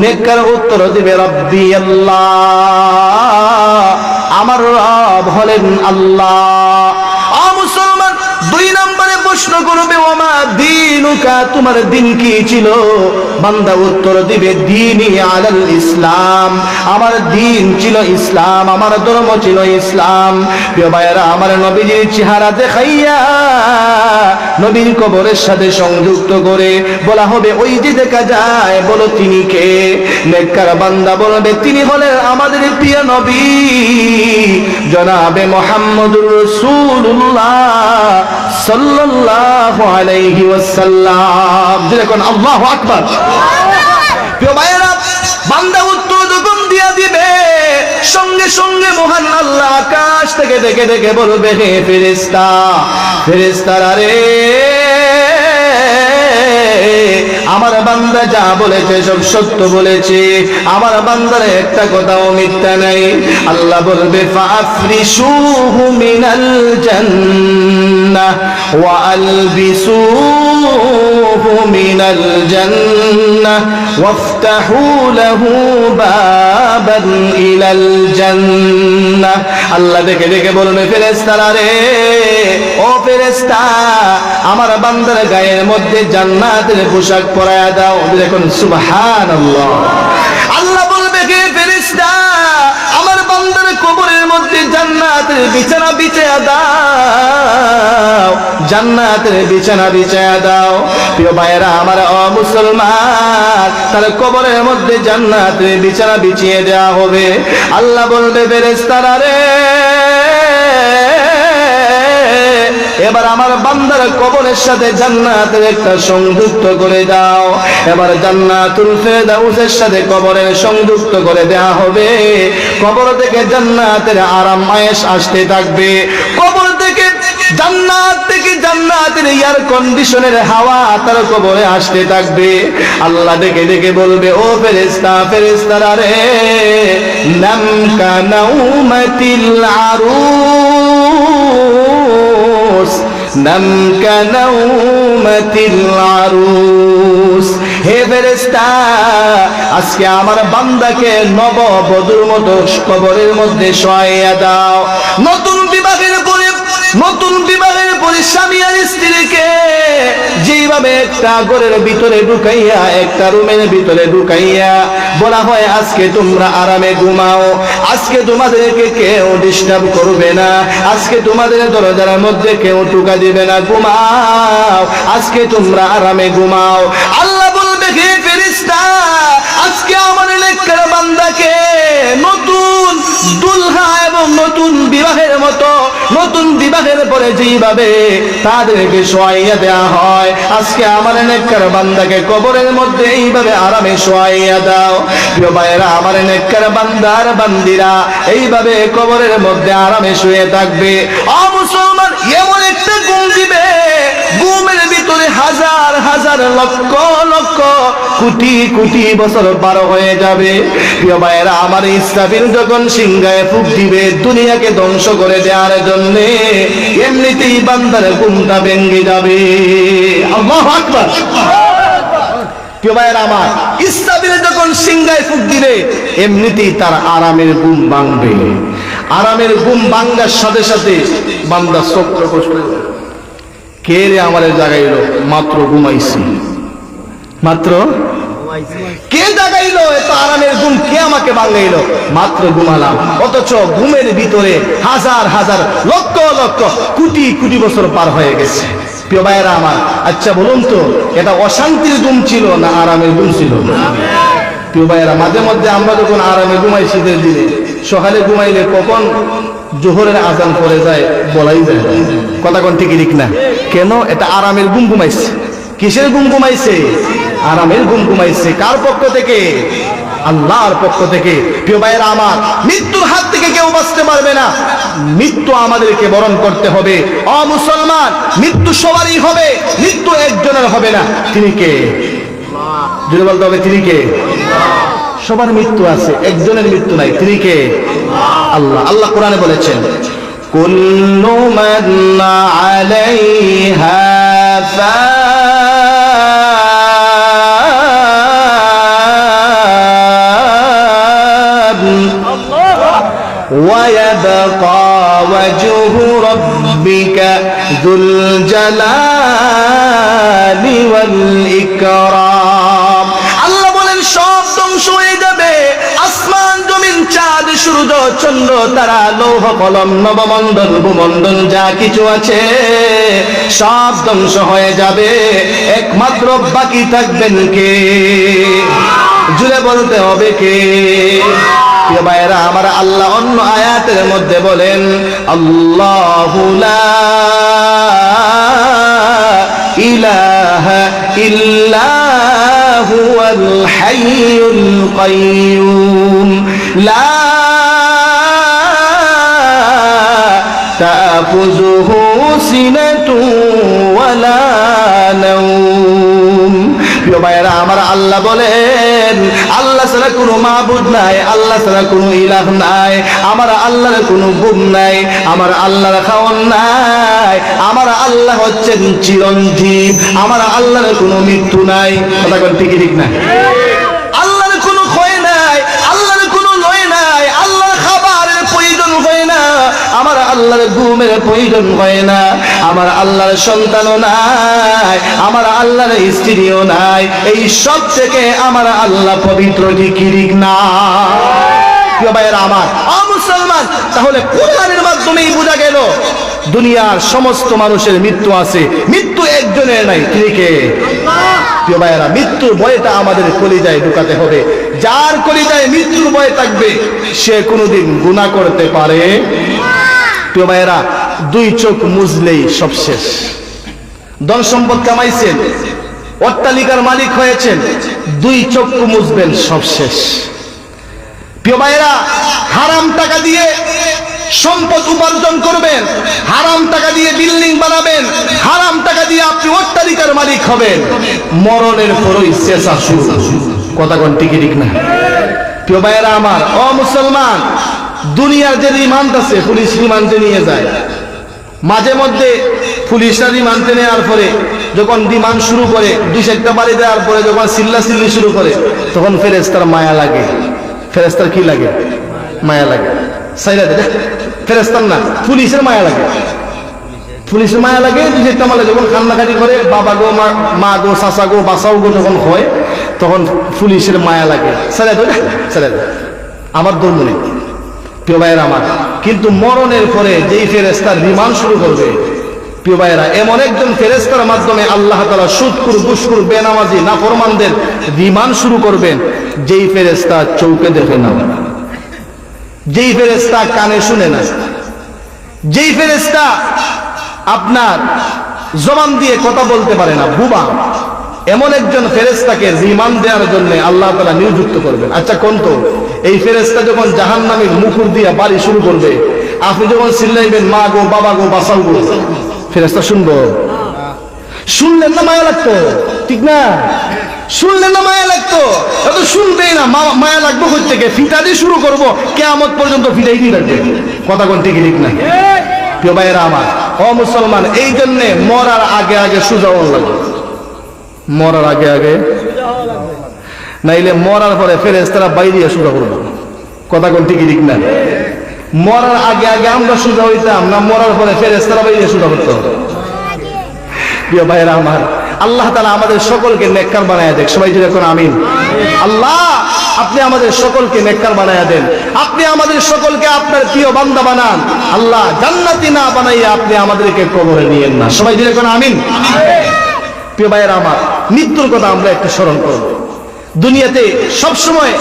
নেককার উত্তর দিবে, রব্বি আল্লাহ, আমার রব হলেন আল্লাহ। ও মুসলমান, দুই নম্বরে প্রশ্ন করবে, ওমা দিনুকা, তোমার দিন কি ছিল? বান্দা উত্তর দিবে, দীনি আলাল ইসলাম, আমার দিন ছিল ইসলাম, আমার ধর্ম ছিল ইসলাম। প্রিয় ভাইয়েরা আমার, নবীজির চেহারা দেখাইয়া নবীর কবরের সাথে সংযুক্ত করে বলা হবে, ওই যে দেখা যায়, বলো তিনি কে? নেককার বান্দা বলবে, তিনি হলেন আমাদের প্রিয় নবী জনাবে মুহাম্মদুর রাসূলুল্লাহ সাল্লাল্লাহু আলাইহি ওয়াসাল্লাম। যেরকম আল্লাহু আকবার। প্রিয় ভাইয়েরা, বান্দা উত্তর যখন দিয়া দিবে, সঙ্গে সঙ্গে মহান আল্লাহ আকাশ থেকে ডেকে ডেকে বলবে, হে ফেরেশতা, ফেরেশতারা রে, আমার বান্দা যা বলেছে সব সত্য বলেছে, আমার বান্দার একটা কথাও মিথ্যা নাই। আল্লাহ বলবে, ফাফরিশুহু মিনাল জান্নাহ ওয়া আলবিসুহু মিনাল জান্নাহ ওয়াফতাহু লাহু বাবান ইলাল জান্নাহ। আল্লাহ দেখে দেখে বলবে, ফেরেশতারা রে, ও ফেরেশতা, আমার বান্দার গায়ের মধ্যে জান্নাতের পোশাক পরায়া দাও। দেখুন, সুবহানাল্লাহ। আল্লাহ বলবে, হে ফেরেশতা, আমার বান্দার কবরের মধ্যে জান্নাতের বিছানা বিছায়া দাও, জান্নাতের বিছানা বিছায়া দাও। প্রিয় ভাইয়েরা আমার, ও মুসলমান, তার কবরের মধ্যে জান্নাতের বিছানা বিছিয়ে দেওয়া হবে। আল্লাহ বলবে, ফেরেশতারা রে, এবার আমার বান্দার কবরের সাথে জান্নাতের একটা সংযুক্ত করে দাও। এবার জান্নাতুল ফেরদাউসের সাথে কবরের সংযুক্ত করে দেয়া হবে। কবর থেকে জান্নাতের আরাম আয়েশ আসতে থাকবে। কবর থেকে জান্নাতের এয়ার কন্ডিশনের হাওয়া তার কবরে আসতে থাকবে। আল্লাহ ডেকে ডেকে বলবে, ও ফেরেশতারা রে, নাম কানাউমাতিল আরুস, নাম কানাউমাতিল আরুস। হে ফেরেশতা, আজকে আমার বান্দাকে নববধূর মতো কবরের মধ্যে শোয়াইয়া দাও। নতুন বিবাহের পরে স্বামী আর স্ত্রীকে যেভাবে একটা ঘরের ভিতরে ঢুকাইয়া, একটা রুমের ভিতরে ঢুকাইয়া বলা হয়, আজকে তোমরা আরামে ঘুমাও, আজকে তোমাদেরকে কেউ ডিস্টার্ব করবে না, আজকে তোমাদের দরজার মধ্যে কেউ টোকা দিবে না, ঘুমাও, আজকে তোমরা আরামে ঘুমাও। আল্লাহ বলবে, হে ফেরেশতা, আজকে আমার নেককার বান্দাকে নতুন দুলহা এবং নতুন বিবাহের মতো, নতুন বিবাহের পরে যেভাবে তাদেরকে শোয়াইয়া দেয়া হয়, আজকে আমার নেককার বান্দাকে কবরের মধ্যে এইভাবে আরামে শোয়াইয়া দাও। প্রিয় ভাইয়েরা, আমার নেককার বান্দার বান্দিরা এইভাবে কবরের মধ্যে আরামে শুয়ে থাকবে। মুসলমান এমন একটা ঘুম দিবে, ঘুমের ভিতরে হাজার হাজার লক্ষ লক্ষ কোটি কোটি বছর পার হয়ে যাবে। প্রিয় ভাইয়েরা, আমার ইসরাফিল যখন সিংহায় ফুঁক দিবে দুনিয়াকে ধ্বংস করে দেওয়ার জন্য, এমনিতেই বান্দার ঘুমটা ভেঙে যাবে। আল্লাহু আকবার। প্রিয় ভাইয়েরা আমার, ইসরাফিল যখন সিংহায় ফুঁক দিবে এমনিতেই তার আরামের ঘুম ভাঙবে। আরামের ঘুম ভাঙার সাথে সাথে বান্দা চক্র কষ্ট, কে রে আমার জাগাইলো, মাত্র ঘুমাইছি, মাত্র কে জাগাইলো, এত আরামের ঘুম কে আমাকে ভাঙাইলো, মাত্র ঘুমালাম। অথচ ঘুমের ভিতরে হাজার হাজার লক্ষ লক্ষ কোটি কোটি বছর পার হয়ে গেছে। প্রিয় ভাইয়েরা আমার, আচ্ছা বলুন তো, এটা অশান্তির ঘুম ছিল না আরামের ঘুম ছিল? প্রিয় ভাইয়েরা, মাঝে মধ্যে আমরা যখন আরামে ঘুমাই শীতের দিনে, সকালে ঘুমাইলে কখন জোহরের আজান পড়ে যায় বলাই যায়, কথা কোন ঠিক না? কেন? এটা আরামের ঘুম ঘুমাইছে। কিসের ঘুম ঘুমাইছে? আরামের ঘুম ঘুমাইছে। কার পক্ষ থেকে? আল্লাহর পক্ষ থেকে। প্রিয় ভাইয়েরা আমার, মৃত্যুর হাত থেকে কেউ বাঁচতে পারবে না, মৃত্যু আমাদেরকে বরণ করতে হবে। মুসলমান, মৃত্যু সবারই হবে, মৃত্যু একজনের হবে না। তিনি কে? যদি বলতে হবে তিনি কে? সবার মৃত্যু আছে, একজনের মৃত্যু নাই। তিনি কে? আল্লাহ। আল্লাহ কোরআনে বলেছেন, কুল্লু মান আলাইহা ফান ওয়া ইয়াবকা ওয়াজহু রাব্বিকা যুল জালালি ওয়াল ইকরাম। আল্লাহ বলেন, সব ধ্বংস হয়ে যাবে, আসমান জমিন চাঁদ সূর্য চন্দ্র তারা লৌহ কলম নবমণ্ডল ভূমণ্ডল যা কিছু আছে সব ধ্বংস হয়ে যাবে, একমাত্র বাকি থাকবেন কে? জুড়ে বলতে হবে কে? প্রিয় ভাইয়েরা আমার, আল্লাহ অন্য আয়াতের মধ্যে বলেন, আল্লাহু লা ইলাহা ইল্লা হুয়াল হাইয়ুল কাইয়্যুম লা তাখুযুহু সিনাতুন ওয়ালা নাওম। প্রিয় ভাইয়েরা আমার, আল্লাহ বলেন, আল্লাহ ছাড়া কোনো মাবুদ নাই, আল্লাহ ছাড়া কোনো ইলাহ নাই, আমার আল্লাহর কোনো ঘুম নাই, আমার আল্লাহর খাওয়ান নাই, আমার আল্লাহ হচ্ছেন চিরঞ্জীব, আমার আল্লাহর কোনো মৃত্যু নাই। কথা কোন ঠিক না? আল্লাহর কোনো ক্ষয় নাই, আল্লাহর কোনো লয় নাই, আল্লাহর খাবারের প্রয়োজন হয় না, আমার আল্লাহর ঘুমের প্রয়োজন হয় না, আমার আল্লাহর সন্তানও নাই, আমার আল্লাহর স্ত্রীও নাই, এই সব থেকে আমার আল্লাহ পবিত্র, ঠিক না? প্রিয় ভাইয়েরা আমার, মুসলমান, তাহলে কোরআনের মাধ্যমেই বোঝা গেল দুনিয়ার সমস্ত মানুষের মৃত্যু আছে, মৃত্যু একজনের নাই। তিনি কে? প্রিয় ভাইয়েরা, মৃত্যুর ভয়টা আমাদের কলিজায় ঢুকাতে হবে। যার কলিজায় মৃত্যুর ভয় থাকবে সে কোনোদিন গুনাহ করতে পারে? প্রিয় ভাইয়েরা, দুই চোখ মুজলেই সব শেষ। ধন সম্পদ কামাইছেন, অট্টালিকার মালিক হয়েছেন, দুই চোখ মুজবেন, সব শেষ। প্রিয় ভাইরা, হারাম টাকা দিয়ে সম্পদ উপার্জন করবেন, হারাম টাকা দিয়ে বিল্ডিং বানাবেন, হারাম টাকা দিয়ে আপনি অট্টালিকার মালিক হবেন, মরণের পরই শেষা শুরু। কথা কোন ঠিক না? প্রিয় ভাইরা আমার, ও মুসলমান, দুনিয়ার যে রিমান্ড আছে, পুলিশ রিমান্ডে নিয়ে যায়, মাঝে মধ্যে পুলিশরা রিমান্ডে নেওয়ার পরে যখন রিমান্ড শুরু করে, দুই চারটা বাড়ি দেওয়ার পরে যখন চিল্লাচিল্লি শুরু করে, তখন ফেরেশতার মায়া লাগে। ফেরেশতার কি লাগে? মায়া লাগে। সাইরা দে, ফেরেশতার না, পুলিশের মায়া লাগে। পুলিশের মায়া লাগে, দুই চারটা মালে যখন কান্নাকাটি করে, বাবা গো, মা গো, চাচা গো, বাসাও গো যখন হয়, তখন পুলিশের মায়া লাগে। সাইরা দে, সাইরা দে, আমার ধর্ম নেই। প্রিয় ভাইয়েরা আমার, কিন্তু মরণের পরে যেই ফেরেশতার রিমান্ড শুরু করবে, প্রিয় ভাইয়েরা, এমন একজন ফেরেশতার মাধ্যমে আল্লাহ তাআলা সুদখোর, ঘুষখোর, বেনামাজি, নাফরমানদের রিমান্ড শুরু করবেন, যেই ফেরেশতা চোখে দেখে না, যেই ফেরেশতা কানে শুনে না, যেই ফেরেশতা আপনার জবান দিয়ে কথা বলতে পারে না, বুবা, এমন একজন ফেরেশতাকে রিমান্ড দেওয়ার জন্য আল্লাহ তাআলা নিযুক্ত করবেন। আচ্ছা কোন তো, এই ফেরেশতা যখন জাহান্নামের মুখর দিয়া বাড়ি শুরু করবে, আপনি যখন চিল্লাইবেন মা গো, বাবা গো, বাসাও গো, ফেরেশতা শুনবো? শুনলেন না মায়া লাগতো? ঠিক না? শুনলেন না মায়া লাগতো? এত শুনবেই না, মায়া লাগবে কই থেকে? ফিটা দিয়ে শুরু করবো, কিয়ামত পর্যন্ত ফিটাই দিয়ে রাখবে। কথা কোন ঠিক না? প্রিয় ভাইয়েরা আমার, ও মুসলমান, এই জন্যে মরার আগে আগে সোজা হওয়া লাগবে। মরার আগে আগে, নাইলে মরার পরে ফেরেশতারা বাইরে সোজা করবো। কথা কোন ঠিক না? মরার আগে আগে আমরা সোজা হইতাম না, মরার পরে ফেরেশতারা বাইরে সোজা করতো? প্রিয় ভাইয়েরা আমার, আল্লাহ তাআলা আমাদের সকলকে নেককার বানায়া দেন। সবাই যদি এখন আমিন। আল্লাহ, আপনি আমাদের সকলকে নেককার বানায়া দেন। আপনি আমাদের সকলকে আপনার প্রিয় বান্দা বানান। আল্লাহ, জান্নাতি না বানাইয়া আপনি আমাদেরকে কবরে নিয়েন না। সবাই যদি এখন আমিন। প্রিয় ভাইয়েরা আমার, মৃত্যুর কথা আমরা একটু স্মরণ করব। দুনিয়াতে সবসময়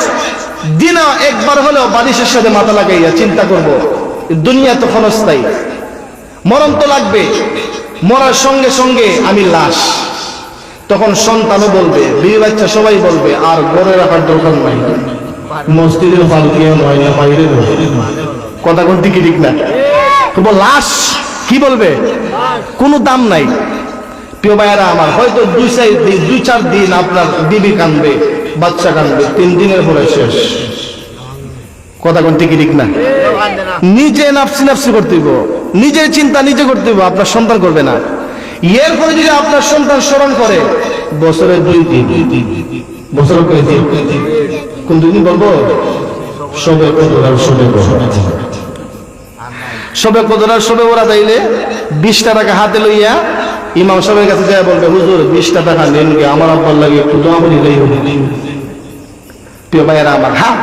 দিনা একবার হলেও বালিশের সাথে মাথা লাগাইয়া চিন্তা করব, দুনিয়া তো ক্ষণস্থায়ী, মরণ তো লাগবে, মরার সঙ্গে সঙ্গে আমি লাশ। তখন সন্তানও বলবে, বিয়ে বাচ্চা সবাই বলবে, আর ঘরে রাখার দরকার নাই, মসজিদের পালকিয়ে নয় না, বাইরে। কথা কোন ঠিক না? তবু লাশ কি বলবে? কোনো দাম নাই। প্রিয় ভাইয়েরা আমার, হয়তো দুই চার দিন আপনার বিবি কাঁদবে, বাচ্চা কাঁদবে, 3 দিনের পরে শেষ। কথা কোন ঠিক না? নিজে নাফসি নাফসি করতে হইব, নিজের চিন্তা নিজে করতে হইব, আপনার সন্তান করবে না। এরপরে যদি আপনার সন্তান স্মরণ করে, বছরে 2 দিন, বছরে কয় দিন? কোন দিন বলবো? সবে কদর আর সবে বরাত। সবে কদর আর সবে বরাত আইলে 20টা টাকা হাতে লইয়া ইমাম সাহেবের কাছে যায়, বলবে, হুজুর 20টা টাকা নেন গে, আমার আব্বার লাগে একটু দোয়া করি। প্রিয় ভাইয়েরা আমার, হ্যাঁ,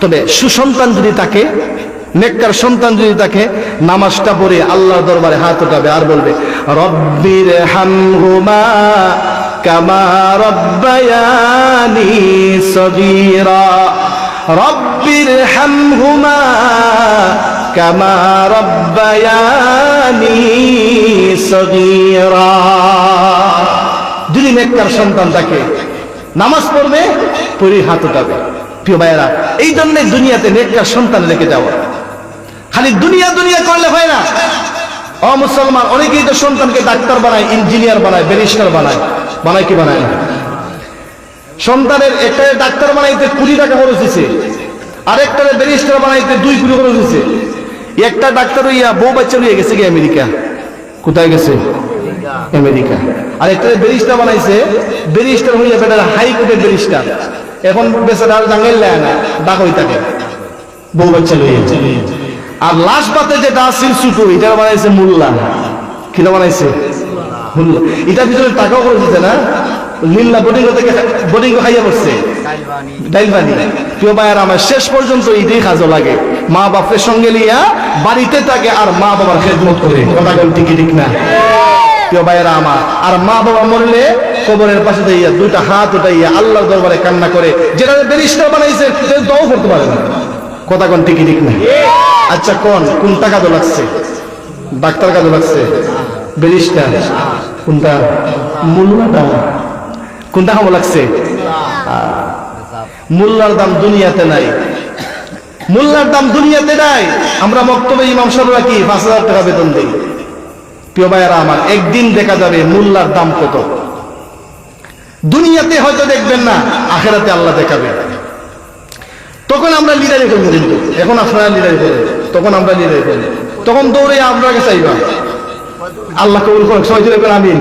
তবে সুসন্তান যদি থাকে, নেককার সন্তান যদি থাকে, নামাজটা পড়ে আল্লাহর দরবারে হাত উঠাবে আর বলবে, রব্বির হামহুমা কামা রব্বায়ানি সগীরা, রব্বির হামহুমা কামা রব্বায়ানি সগীরা। যদি নেককার সন্তান থাকে, নামাজ পড়বে, পড়ে হাত উঠাবে। প্রিয় ভাইয়েরা, এই জন্যে দুনিয়াতে নেককার সন্তান রেখে যাওয়া। খালি দুনিয়া দুনিয়া করলে হয় না। ও মুসলমান, অনেকেই তো সন্তানকে ডাক্তার বানায়, ইঞ্জিনিয়ার বানায়, ব্যারিস্টার বানায়, বানায় কি বানায় না? সন্তানের একটা ডাক্তার বানাইতে 20 টাকা খরচ হয়েছে, আরেকটা ব্যারিস্টার বানাইতে 2 কোটি খরচ হয়েছে। একটা ডাক্তার হইয়া বউ বাচ্চা নিয়ে গেছে গিয়ে আমেরিকা। কোথায় গেছে? আমেরিকা। আর একটা ব্যারিস্টার বানাইছে, ব্যারিস্টার হইয়া বেটার হাইকোর্টের ব্যারিস্টার। এখন বেচারা আর জাঙ্গাইল নেয় না, ডাক হই থাকে বউ বাচ্চা লইয়া। আর লাস্ট পাতে যেটা আসিল ছুটু, এটা বানাইছে মোল্লা। কিনা বানাইছে? মোল্লা। এটার ভিতরে টাকাও করে দিতে না, লিল্লা বোর্ডিং খাইয়া পড়ছে, ডাইল বানি। প্রিয় ভাইয়ের আমার, শেষ পর্যন্ত এটাই কাজও লাগে। মা বাপের সঙ্গে লিয়া বাড়িতে থাকে আর মা বাবার খেদমত করে। কথা বল ঠিক না? প্রিয় ভাইয়েরা আমার, আর মা বাবা মরলে কবরের পাশে দাঁড়িয়ে 2টা হাত উঠাইয়া আল্লাহর দরবারে কান্না করে, যেটা ব্যারিস্টার বানাইছে দোয়া করতে পারে না। কথা কোন ঠিক না? আচ্ছা কোন টাকা তো লাগছে? ডাক্তার কাজে লাগছে, ব্যারিস্টার কোনটা, মোল্লাটা কোনটা কামো লাগছে? মোল্লার দাম দুনিয়াতে নাই, মোল্লার দাম দুনিয়াতে নাই। আমরা বক্তব্যে ইমাম সাহেবরা কি 5,000 টাকা বেতন দেই। প্রিয় ভাইয়েরা আমার, একদিন দেখা যাবে মোল্লার দাম কত। দুনিয়াতে হয়তো দেখবেন না, আখেরাতে আল্লাহ দেখাবে। তখন আমরা লিডারি করবো, কিন্তু এখন আপনারা লিডারি করেন, তখন আমরা লিডারি করি, তখন দৌড়ে আপনাকে চাইবা। আল্লাহ কবুল করুন, সবাই জোরে করে আমিন।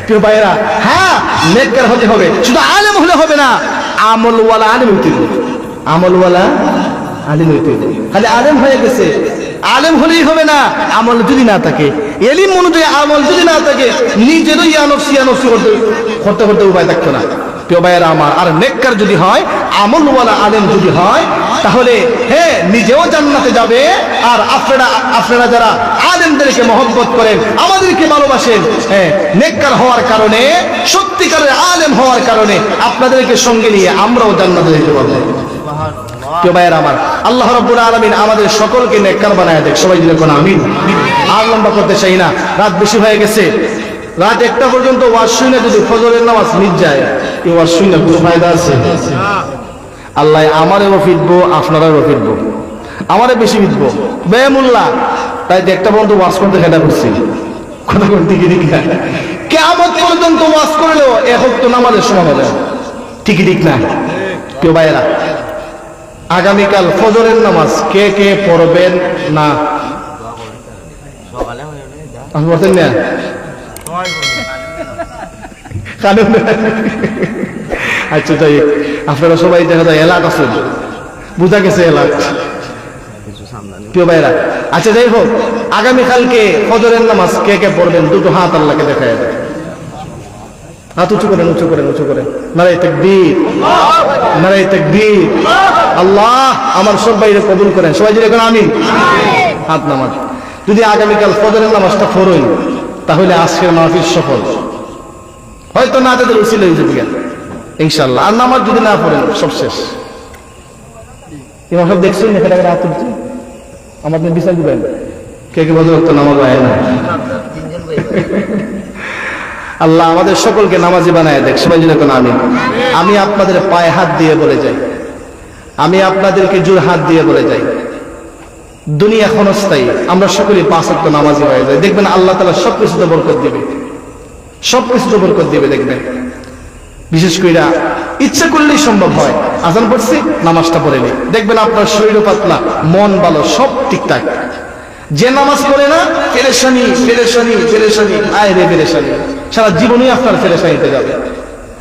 প্রিয় ভাইয়েরা, হ্যাঁ নেককার হতে হবে, শুধু আলেম হলে হবে না, আমলওয়ালা আলেম হইতে হবে। আমলওয়ালা আলেম হইতে হবে। খালি আলেম হয়ে গেছে, আলেম হলেই হবে না, আমল যদি না থাকে, এলিম অনুযায়ী আমল যদি না থাকে, নিজেরই ইয়ানফসি করতে করতে উপায় থাকতো না। প্রিয় ভাইয়েরা আমার, আর নেককার যদি হয়, আমলওয়ালা আলেম যদি হয়, তাহলে হ্যাঁ নিজেও জান্নাতে যাবে। আর আপনারা যারা আলেমদেরকে মহব্বত করেন, আমাদেরকে ভালোবাসেন, হ্যাঁ নেককার হওয়ার কারণে, সত্যিকারের আলেম হওয়ার কারণে আপনাদেরকে সঙ্গে নিয়ে আমরাও জান্নাতে যেতে পারবো। প্রিয় ভাইয়েরা আমার, আল্লাহ রাব্বুল আলামিন আমাদের সকলকে নেককার বানায় দেখ। সবাই যদি কোন আমিন। আর লম্বা করতে চাই না, রাত বেশি হয়ে গেছে। রাত 1টা পর্যন্ত ওয়াজ শুনে যদি ফজরের নামাজ মিট যায়, এই ওয়াজ শুনে কোনো ফায়দা আছে? আল্লাহ আমারও ফিরবো, আপনারাও ফিরবো, আমারে বেশি ফিরবো বেমুল্লা। তাই 1টা পর্যন্ত ওয়াজ করতে খেটা করছি, কথা করতে গিয়ে কিয়ামত পর্যন্ত ওয়াজ করলেও এখন তো নামাজের সময় হবে, ঠিকই ঠিক না? প্রিয় ভাইয়েরা, আগামীকাল ফজরের নামাজ কে কে পড়বেন না? আপনি বলতেন না? আচ্ছা তাই আপনারা সবাই দেখা যায় এলাক আছেন, বুঝা গেছে এলাক। প্রিয় ভাইরা, আচ্ছা যাই হোক, আগামীকালকে ফজরের নামাজ কে কে পড়বেন? দুটো হাত আল্লাহকে দেখায় দেয়। হাত উঁচু করেন, উঁচু করেন, উঁচু করেন। নারায়ে তাকবীর, নারায়ে তাকবীর। আল্লাহ আমার সব ভাইরে কবুল করেন। সবাই যদি এখন আমিন। হাত নামাজ যদি আগামীকাল ফজরের নামাজটা পড়েন, তাহলে আজকের মাহফিল সফল। হয়তো না তাদের উসিলা হয়ে যাবে ইনশাআল্লাহ। আর নামাজ যদি না পড়েন, সব শেষ। ইমাম সাহেব দেখছেন এখানে হাত তুলছে, আমাদের বিচার দিবেন কে কে বছর তো নামাজ হয় না। আল্লাহ আমাদের সকলকে নামাজি বানায় দেখ। সবাই যদি এখন আমিন। আমি আপনাদের পায়ে হাত দিয়ে বলে যাই, আমি আপনাদেরকে জোর হাত দিয়ে বলে যাই, দুনিয়া ক্ষণস্থায়ী, আমরা সকলেই 5 ওয়াক্ত নামাজি হয়ে যাই। দেখবেন আল্লাহ তাআলা সবকিছুতে বরকত দিবে, সবকিছুতে বরকত দিবে। দেখবেন বিশেষ করে ইচ্ছা করলেই সম্ভব হয়। আজান পড়ছি, নামাজটা পড়ে নেই, দেখবেন আপনার শরীর পাতলা, মন ভালো, সব ঠিকঠাক। যে নামাজ পড়ে না, পেরেশানি পেরেশানি পেরেশানি, আয় রে পেরেশানি, সারা জীবনই আপনার পেরেশানিতে যাবে।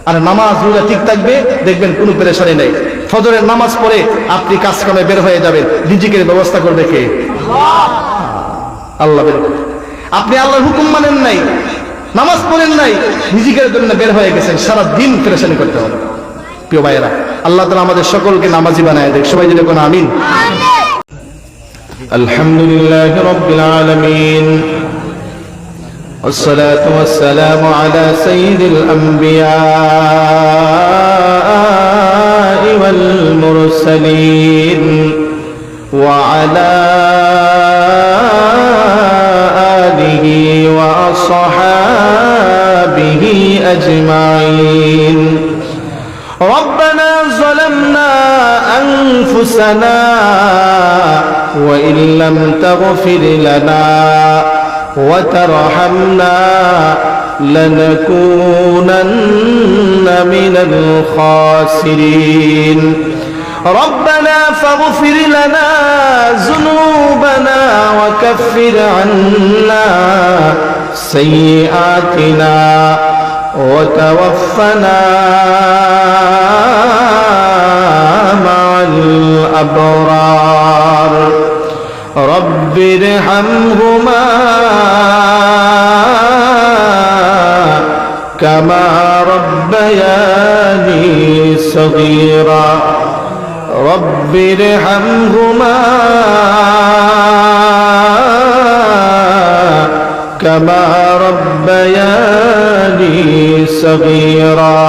আর নামাজ রোজা ঠিক থাকবে, দেখবেন কোনো পেরেশানি নেই। ফজরের নামাজ পড়ে আপনি কাজ কামে বের হয়ে যাবেন, রিজিকের ব্যবস্থা করবে কে? আল্লাহ। আপনি আল্লাহর হুকুম মানেন নাই, নামাজ পড়েন নাই, রিজিকের জন্য বের হয়ে গেছেন, সারা দিন পেরেশানি করতে হবে। প্রিয় ভাইয়েরা, আল্লাহ তাআলা আমাদের সকলকে নামাজি বানায় দেখ। সবাই যদি কোন আমিন। আলহামদুলিল্লাহি রাব্বিল আলামিন, والصلاة والسلام على سيد الأنبياء والمرسلين وعلى آله وأصحابه أجمعين. ربنا ظلمنا أنفسنا وإن لم تغفر لنا وترحمنا لنكونن من الخاسرين. ربنا فاغفر لنا ذنوبنا وكفر عنا سيئاتنا وتوفنا مع الأبرار. رب ارحمهما كما ربياني صغيرا. رب ارحمهما كما ربياني صغيرا.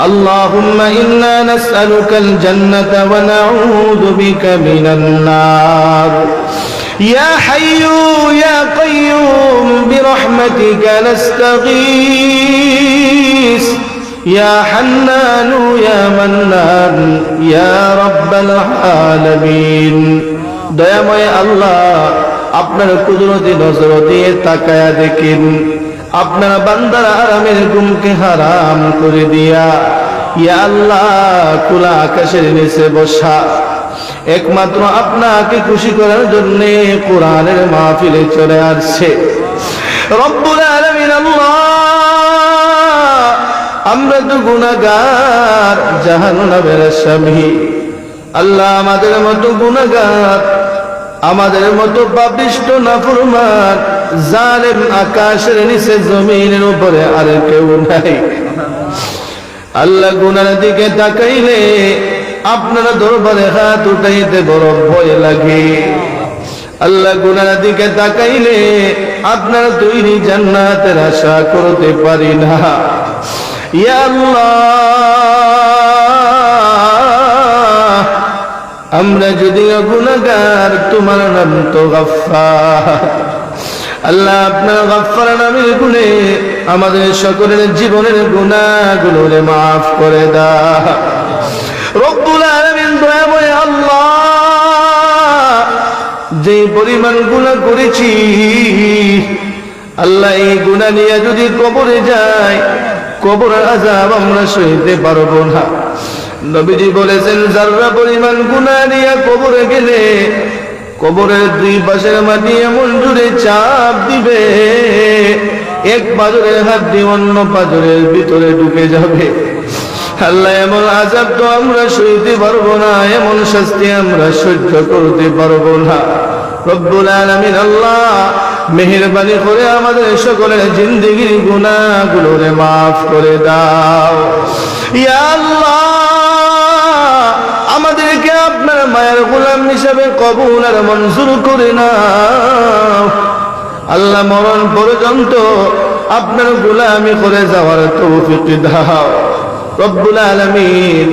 اللهم إنا نسألك الجنة ونعوذ بك من النار. ইয়া হাইয়ু ইয়া কাইয়ুম বিরহমাতিকা নাস্তাগীস ইয়া হান্নানু ইয়া মান্নান ইয়া রাব্বাল আলামিন। দয়াময় আল্লাহ, আপনার কুদরতি নজর দিয়ে তাকায়া দেখেন, আপনার বান্দার আরামের ঘুমকে হারাম করে দিয়া ইয়া আল্লাহ খোলা আকাশের নিচে বসা একমাত্র আপনাকে খুশি করার জন্য কোরআনের মাহফিলে চলে আসছে রব্বুল আলামিন। আল্লাহ, আমরা তো গুনাহগার, জাহান্নামের আসামি। আল্লাহ, আমাদের মতো গুনাহগার, আমাদের মতো পাপিষ্ঠ নাফরমান জালেম আকাশের নিচে জমিনের উপরে আর কেউ নাই। আল্লাহ, গুনার দিকে তাকাইলে আপনার দরবারে হাত উঠাইতে বড় ভয় লাগে। আল্লাহ, গুনার দিকে তাকাইলে আপনার তৈরি জান্নাতের আশা করতে পারি না। ইয়া আল্লাহ, আমরা যদিও গুনাহগার, তোমার নাম তো গফফার। আল্লাহ, আপনার গফফার নামের গুণে আমাদের সকলের জীবনের গুনাহগুলোরে মাফ করে দাও রব্বুল আলামিন। দয়াময় আল্লাহ, যে পরিমাণ গুনাহ করেছি আল্লাহ, এই গুনাহ নিয়ে যদি কবরে যাই, কবরের আযাব আমরা সইতে পারবো না। নবীজি বলেছেন, যারা পরিমাণ গুনাহ নিয়ে কবরে গেলে কবরের দুই পাশের মাটি এমন জোরে চাপ দিবে, এক পাজরের হাড্ডি অন্য পাজরের ভিতরে ঢুকে যাবে। আল্লাহ, এমন আযাব তো আমরা সইতে পারবো না, এমন শাস্তি আমরা সহ্য করতে পারবো না রব্বুল আলামিন। আল্লাহ, মেহেরবানি করে আমাদের সকলের জিন্দেগির গুনাহগুলোরে মাফ করে দাও ইয়া আল্লাহ। আমাদেরকে আপনার মায়ের গোলাম হিসাবে কবুল আর মঞ্জুর করে নাও আল্লাহ। মরণ পর্যন্ত আপনার গোলামি করে যাওয়ার তৌফিক দাও রব্বুল আলামিন।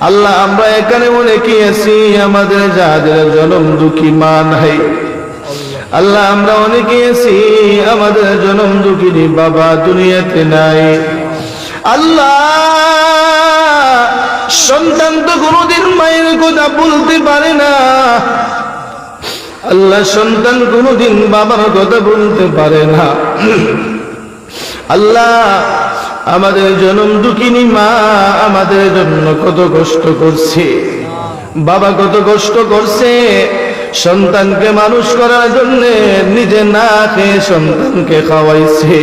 আল্লাহ, আমরা এখানে অনেকে আছি, আমাদের যাদের জনম দুঃখী মা নাই। আল্লাহ, আমরা অনেকে আছি, আমাদের জনম দুঃখিনী বাবা দুনিয়াতে নাই। আল্লাহ, সন্তান তো কোনোদিন মায়ের কথা বলতে পারে না। আল্লাহ, সন্তান কোনোদিন বাবার কথা বলতে পারে না। আল্লাহ, আমাদের জনম দুঃখিনী মা আমাদের জন্য কত কষ্ট করছে, বাবা কত কষ্ট করছে সন্তানকে মানুষ করার জন্য, নিজে না খেয়ে সন্তানকে খাওয়াইছে।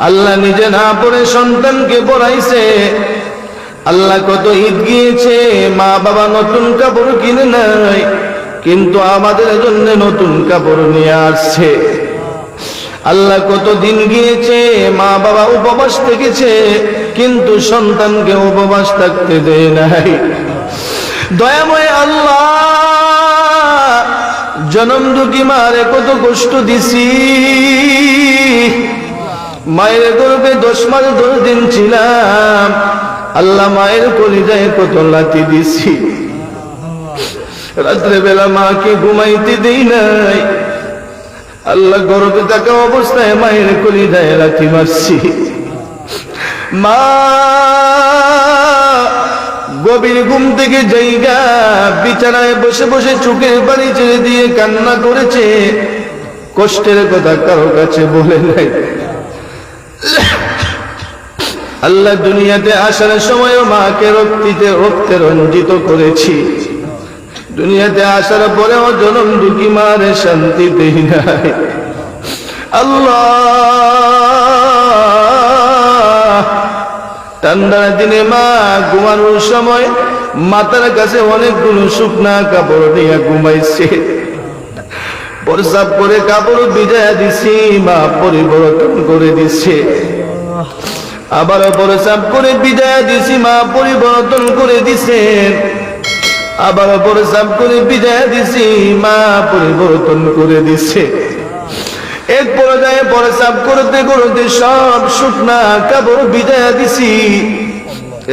আল্লাহ, নিজে না পড়ে সন্তানকে পড়াইছে। আল্লাহ, কত ঈদ গিয়েছে, মা বাবা নতুন কাপড় কিনে নাই, কিন্তু আমাদের জন্য নতুন কাপড় নিয়ে আসছে। আল্লাহ, কত দিন গিয়েছে, মা বাবা উপবাস থেকেছে, কিন্তু সন্তানকে উপবাস থাকতে দেয় নাই। দয়াময় আল্লাহ, জনম দুঃখী মারে কত কষ্ট দিছি। মায়ের গর্ভে 10 মাস 10 দিন ছিলাম। আল্লাহ, মায়ের কলিজায় কত লাথি দিছি। রাত্রে বেলা মাকে ঘুমাইতে দেই নাই। আল্লাহ, গর্ভে থাকা অবস্থায় মায়ের কলিজায় লাথি মারছি। মা গভীর ঘুম থেকে জায়গা বিছানায় বসে বসে চোখের পানি ছেড়ে দিয়ে কান্না করেছে, কষ্টের কথা কারো কাছে বলে নাই। আল্লাহ, দুনিয়াতে আসার সময় মাকে রক্তে রঞ্জিত করেছি। দুনিয়াতে আসার পরেও জনম দুঃখী মারে শান্তি দেই নাই। আল্লাহ, ঠান্ডার দিনে মা ঘুমানোর সময় মাথার কাছে অনেকগুলো শুকনা কাপড় নিয়ে ঘুমাইছে। প্রসাব করে কাপড় ভিজায়া দিছি, মা পরিবর্তন করে দিছে। আবার প্রসাব করে ভিজায়া দিছি, মা পরিবর্তন করে দিছেন। আবার প্রসাব করে ভিজায়া দিছি, মা পরিবর্তন করে দিছে। এক পর্যায়ে প্রসাব করতে করতে সব শুকনা কাপড় ভিজায়া দিছি।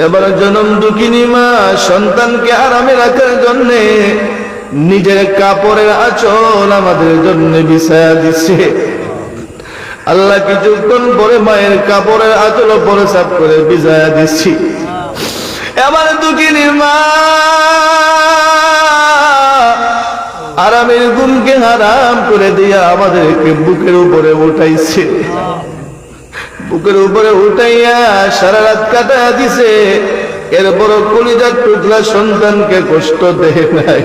এবার জনম দুঃখিনী মা সন্তানকে আরামে রাখার জন্যে নিজের কাপড়ের আঁচল আমাদের জন্য বিছায়া দিচ্ছে। আল্লাহ কিছুক্ষণ পরে মায়ের কাপড়ের আঁচল পরে সাফ করে বিছায়া দিচ্ছি। এবার দুঃখিনী মা আরামের ঘুমকে হারাম করে দিয়া আমাদেরকে বুকের উপরে উঠাইছে, বুকের উপরে উঠাইয়া সারা রাত কাটা দিছে। এরপর কলিজার টুকরা সন্তানকে কষ্ট দেয় নাই।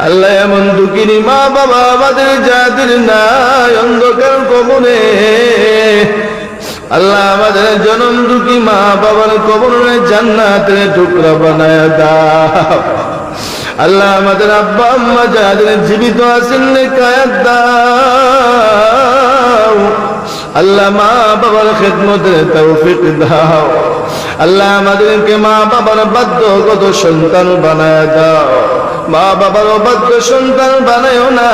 আল্লাহ এমন দুঃখিনী মা বাবা আমাদের যাদের নাই অন্ধকার কবরে, আল্লাহ আমাদের জনম দুঃখী মা বাবার কবরে জান্নাতের টুকরা বানায় দাও। আল্লাহ আমাদের আব্বা আম্মা যাদের জীবিত আছেন নেকায়াত দাও। আল্লাহ মা বাবার খেদমতের তৌফিক দাও। আল্লাহ আমাদেরকে মা বাবার বাধ্যগত সন্তান বানায় দাও। মা বাবার অবাধ্য সন্তান বানায়ও না,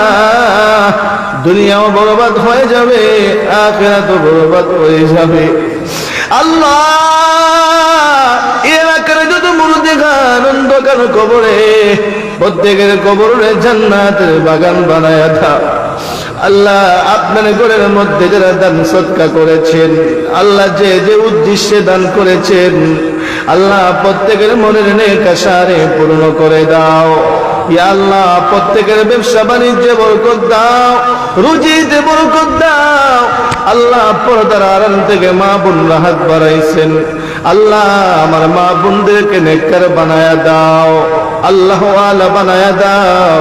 দুনিয়াও বরবাদ হয়ে যাবে, আখিরাতও বরবাদ হয়ে যাবে। আল্লাহ এলাকার যত মুরুদে গান অন্ধকার কবরে প্রত্যেকের কবরে জান্নাতের বাগান বানায়া দাও। আল্লাহ আপনার ঘরের মধ্যে যারা দান সদকা করেছেন, আল্লাহ যে যে উদ্দেশ্যে দান করেছেন, আল্লাহ প্রত্যেকের মনের নেক আশারে পূর্ণ করে দাও। ইয়া আল্লাহ প্রত্যেকের ব্যবসা বাণিজ্যে বরকত দাও, রুজিতে বরকত দাও। আল্লাহ পর্দার আড়াল থেকে মা বোনরা হাত বাড়াইছেন, আল্লাহ আমার মা বোনদেরকে নেককার বানায়া দাও, আল্লাহ ওয়ালা বানায়া দাও।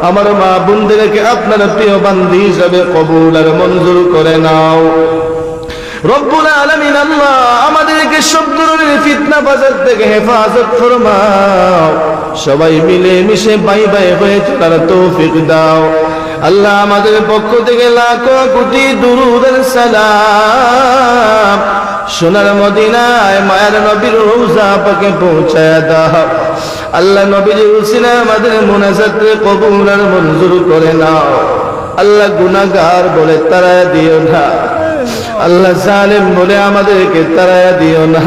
আমার মা বোনদেরকে আপনার প্রিয় বান্দি হিসাবে কবুল আর মঞ্জুর করে নাও। রব্বুল আলামিন আল্লাহ আমাদেরকে সব ধরনের ফিতনা বাজার থেকে হেফাজত ফরমাও। সবাই মিলে মিশে বাই বাই হয়ে চলার তৌফিক দাও। আল্লাহ আমাদের পক্ষ থেকে লাখো কোটি দুরূদ আর সালাম সোনার মদিনায় মায়ের নবীর রওজা পাকে পৌঁছায়া দাও। আল্লাহ নবীর উসিলা আমাদের মুনাজাত কবুল আর মঞ্জুর করে নাও। আল্লাহ গুনাহগার বলে তাড়ায়া দিও না, আল্লাহ জালেম বলে আমাদেরকে তাড়ায়া দিও না।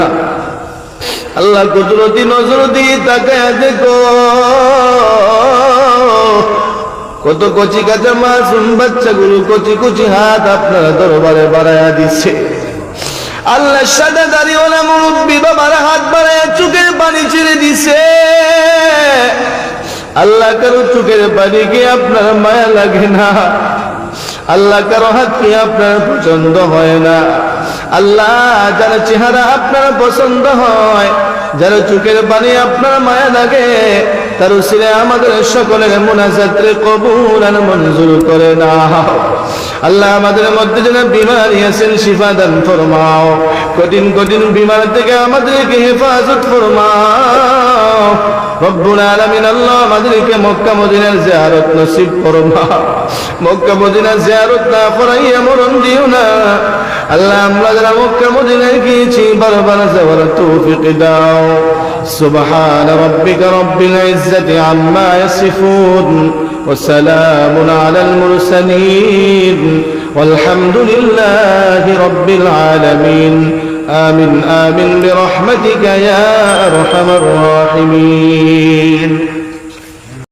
আল্লাহ কুদরতি নজর দিয়ে তাকায়া দেখো, কত কচি কাঁচা মাসুম বাচ্চাগুলো কচি কচি হাত আপনারা দরবারে বাড়ায়া দিচ্ছে। আল্লাহ সাদা দাড়িওয়ালা মুরব্বী বাবার হাত বাড়ায় চোখের পানি ছেড়ে দিছে। আল্লাহ কারো চোখের পানি কি আপনার মায়া লাগে না? আল্লাহ কারো হাত কি আপনার পছন্দ হয় না? আল্লাহ যার চেহারা আপনার পছন্দ হয়, যার চোখের পানি আপনার মায়া লাগে, তার উসিলে আমাদের সকলের মুনাজাত কবুল আর মঞ্জুর করে নাও। আল্লাহ আমাদের মধ্যে যারা বিমারি আছেন শিফা দান ফরমাও, কঠিন কঠিন বিমার থেকে আমাদেরকে হেফাজত ফরমাও। রব্বুল আলামিন আল্লাহ আমাদেরকে মক্কা মদিনার জিয়ারত নসিব ফরমাও। মক্কা মদিনার জিয়ারত না করাইয়া মরণ দিও না। আল্লাহ আমরা যারা মক্কা মদিনায় গিয়েছি বারবার যাওয়ার তৌফিক দাও। সুবহান রাব্বিকা রাব্বিল ইজ্জাতি আম্মা ইয়াসিফুন ওয়া সালামুন আলাল মুরসালিন والحمد لله رب العالمين آمين آمين برحمتك يا أرحم الراحمين।